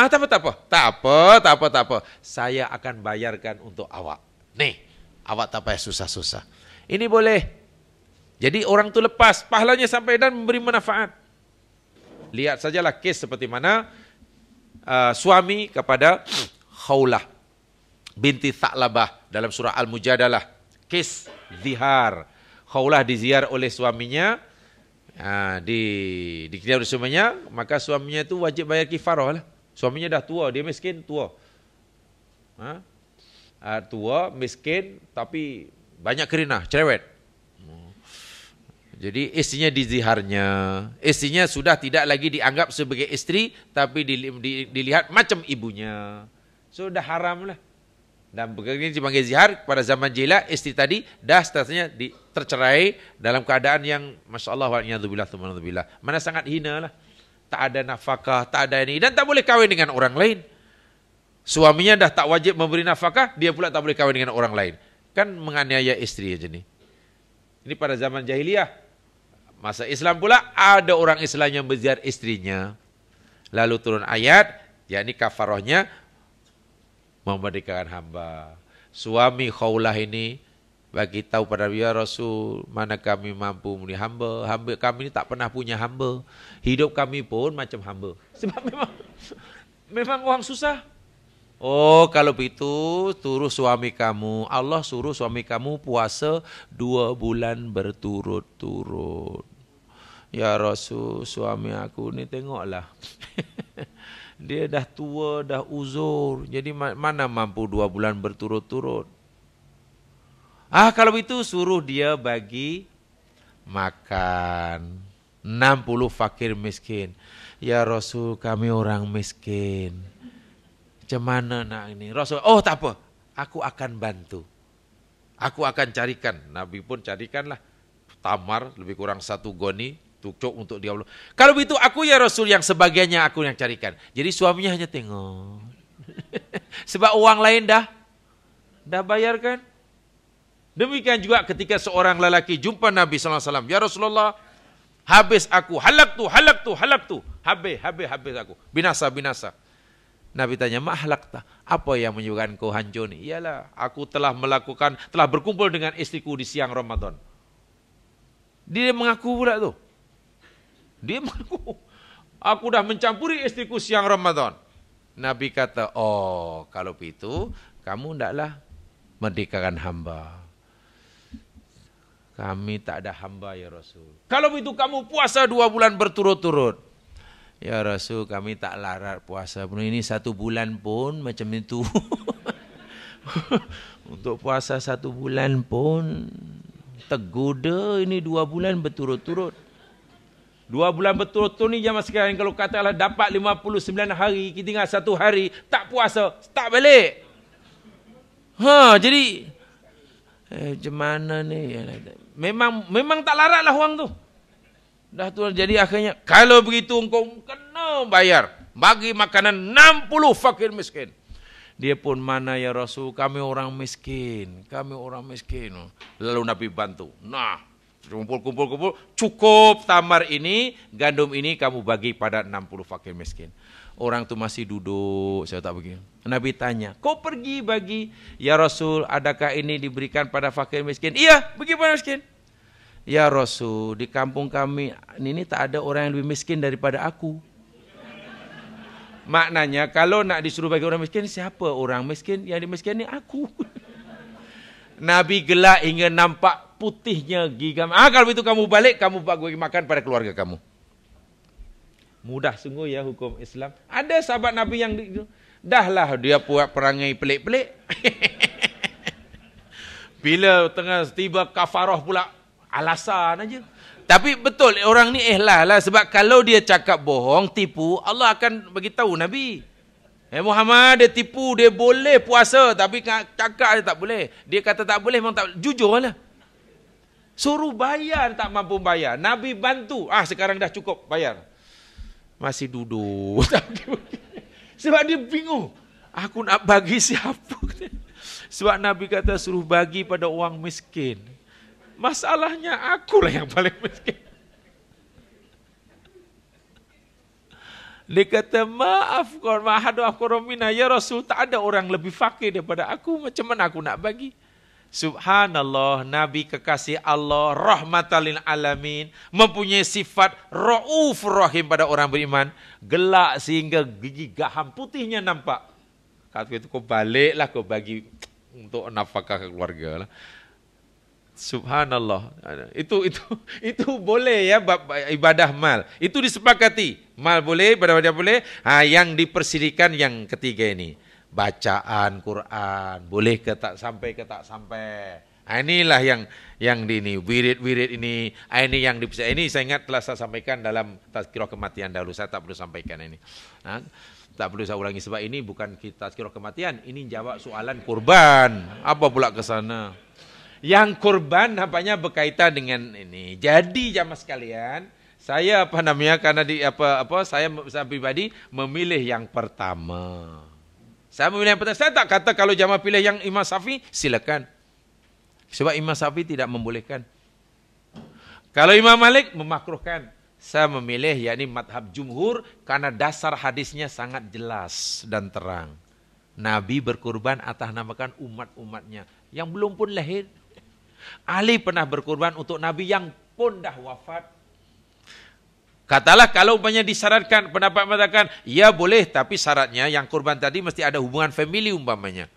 tak apa. Saya akan bayarkan untuk awak. Nih, awak tak payah susah-susah. Ini boleh. Jadi orang tu lepas, pahalanya sampai dan memberi manfaat. Lihat sajalah kes seperti mana suami kepada Khawlah binti Tha'labah dalam surah Al-Mujadalah. Kes zihar. Khawlah diziar oleh suaminya, dikira oleh suaminya, maka suaminya itu wajib bayar kifarah lah. Suaminya dah tua, dia miskin, tua. Tua, miskin, tapi banyak kerinah, cerewet. Jadi istrinya diziharnya. Istrinya sudah tidak lagi dianggap sebagai istri, tapi dilihat macam ibunya. Sudah haram lah. Dan begini dipanggil zihar pada zaman jahiliyah, istri tadi dah statusnya tercerai dalam keadaan yang Masya Allah wa'alaikumsalam. Mana sangat hina lah. Tak ada nafkah, tak ada ini. Dan tak boleh kahwin dengan orang lain. Suaminya dah tak wajib memberi nafkah, dia pula tak boleh kahwin dengan orang lain. Kan menganiaya istri aja nih. Ini pada zaman jahiliyah. Masa Islam pula ada orang Islam yang berziar istrinya. Lalu turun ayat, yakni kafarahnya memerdekakan hamba. Suami Khawlah ini bagi tahu pada ya Rasul, mana kami mampu memberi hamba. Hamba kami ini tak pernah punya hamba. Hidup kami pun macam hamba. Sebab memang orang susah. Oh, kalau begitu suruh suami kamu, Allah suruh suami kamu puasa 2 bulan berturut-turut. Ya Rasul, suami aku ni tengoklah. Dia dah tua, dah uzur. Jadi mana mampu 2 bulan berturut-turut. Kalau begitu suruh dia bagi makan 60 fakir miskin. Ya Rasul, kami orang miskin. Macam mana nak ini? Rasul, tak apa. Aku akan bantu. Aku akan carikan. Nabi pun carikanlah tamar, lebih kurang 1 goni, cukup untuk dia. Kalau begitu aku ya Rasul yang sebagiannya aku yang carikan. Jadi suaminya hanya tengok. Sebab uang lain dah bayarkan. Demikian juga ketika seorang lelaki jumpa Nabi SAW. Ya Rasulullah, habis aku. Halaktu. Habis aku. Binasa. Nabi tanya, mahlakta, apa yang menyebabkan kau hancur ni? Iyalah, aku telah berkumpul dengan istriku di siang Ramadan. Dia mengaku pula tu. Dia mengaku, aku dah mencampuri istriku siang Ramadan. Nabi kata, kalau begitu, kamu hendaklah merdekakan hamba. Kami tak ada hamba ya Rasul. Kalau begitu kamu puasa 2 bulan berturut-turut. Ya Rasul, kami tak larat puasa pun. Ini 1 bulan pun macam itu. Untuk puasa 1 bulan pun tergoda ini 2 bulan berturut-turut. 2 bulan berturut-turut ni zaman sekarang kalau katalah dapat 59 hari, kita tinggal 1 hari tak puasa, tak balik. Jadi macam mana ni? Memang tak larat lah orang tu. Dah tu jadi akhirnya kalau begitu engkau kena bayar, bagi makanan 60 fakir miskin. Dia pun, mana ya Rasul, kami orang miskin. Lalu Nabi bantu. Nah, kumpul, cukup tamar ini, gandum ini kamu bagi pada 60 fakir miskin. Orang tu masih duduk, saya tak begini. Nabi tanya, kau pergi bagi, ya Rasul, adakah ini diberikan pada fakir miskin? Iya, bagi pada miskin. Ya Rasul, di kampung kami ini tak ada orang yang lebih miskin daripada aku. Maknanya kalau nak disuruh bagi orang miskin, siapa orang miskin? Yang dimiskin ni aku. Nabi gelak hingga nampak putihnya gigam. Kalau itu kamu balik, kamu bagi makan pada keluarga kamu. Mudah sungguh ya hukum Islam. Ada sahabat Nabi yang dahlah dia buat perangai pelik-pelik. Bila tengah tiba kafarah pula, alasan aja. Tapi betul orang ni ikhlas lah. Sebab kalau dia cakap bohong, tipu, Allah akan beritahu Nabi. Muhammad dia tipu, dia boleh puasa tapi cakap dia tak boleh. Dia kata tak boleh, memang tak boleh. Jujur lah. Suruh bayar, tak mampu bayar. Nabi bantu. Sekarang dah cukup, bayar. Masih duduk. Sebab dia bingung. Aku nak bagi siapa? Sebab Nabi kata suruh bagi pada orang miskin. Masalahnya akulah yang paling miskin. Dia kata, maaf koromina, ya Rasul, tak ada orang lebih fakir daripada aku. Macam mana aku nak bagi? Subhanallah, Nabi kekasih Allah, rahmatalil alamin, mempunyai sifat Rauf Rahim pada orang beriman. Gelak sehingga gigi gaham putihnya nampak. Kata itu, kau baliklah kau bagi untuk nafkah keluarga lah. Subhanallah. Itu boleh ya ibadah mal. Itu disepakati. Mal boleh, ibadah boleh. Yang dipersilakan yang ketiga ini. Bacaan Quran. Boleh ke tak sampai. Inilah yang di ini. Wirid ini. Ini yang dipisah. Ini saya ingat telah saya sampaikan dalam tazkirah kematian dahulu. Saya tak perlu sampaikan ini. Tak perlu saya ulangi sebab ini bukan kita tazkirah kematian. Ini jawab soalan kurban. Apa pula ke sana? Yang kurban nampaknya berkaitan dengan ini. Jadi jamaah sekalian, saya karena saya pribadi memilih yang pertama. Saya memilih yang pertama. Saya tak kata kalau jamaah pilih yang Imam Syafi'i, silakan. Sebab Imam Syafi'i tidak membolehkan. Kalau Imam Malik memakruhkan. Saya memilih yakni madhab jumhur karena dasar hadisnya sangat jelas dan terang. Nabi berkurban atas namakan umat-umatnya yang belum pun lahir. Ali pernah berkorban untuk Nabi yang pun dah wafat. Katalah kalau umpamanya disyaratkan, pendapat mengatakan, ya boleh tapi syaratnya yang korban tadi mesti ada hubungan famili umpamanya.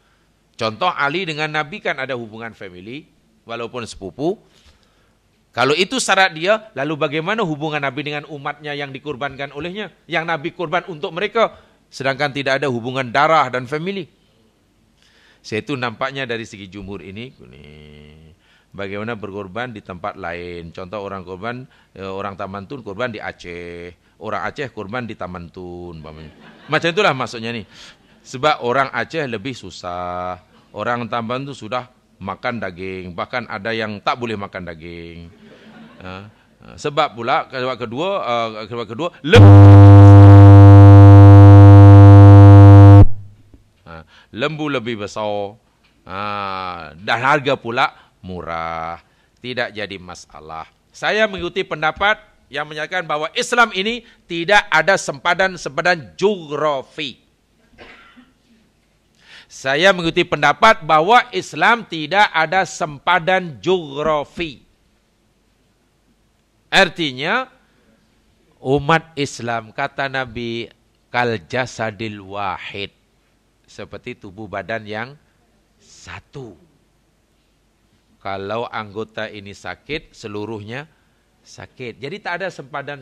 Contoh Ali dengan Nabi kan ada hubungan famili, walaupun sepupu. Kalau itu syarat dia, lalu bagaimana hubungan Nabi dengan umatnya yang dikorbankan olehnya? Yang Nabi korban untuk mereka, sedangkan tidak ada hubungan darah dan famili. Itu nampaknya dari segi jumhur ini. Bagaimana berkorban di tempat lain. Contoh orang korban, orang Tamantun korban di Aceh. Orang Aceh korban di Tamantun. Macam itulah maksudnya nih. Sebab orang Aceh lebih susah. Orang Tamantun sudah makan daging. Bahkan ada yang tak boleh makan daging. Sebab pula, sebab kedua lembu lebih besar. Dan harga pula murah, tidak jadi masalah. Saya mengikuti pendapat yang menyatakan bahwa Islam ini tidak ada sempadan geografi. Saya mengikuti pendapat bahwa Islam tidak ada sempadan geografi. Artinya umat Islam kata Nabi kal jasadil wahid, seperti tubuh badan yang satu. Kalau anggota ini sakit, seluruhnya sakit. Jadi tak ada sempadan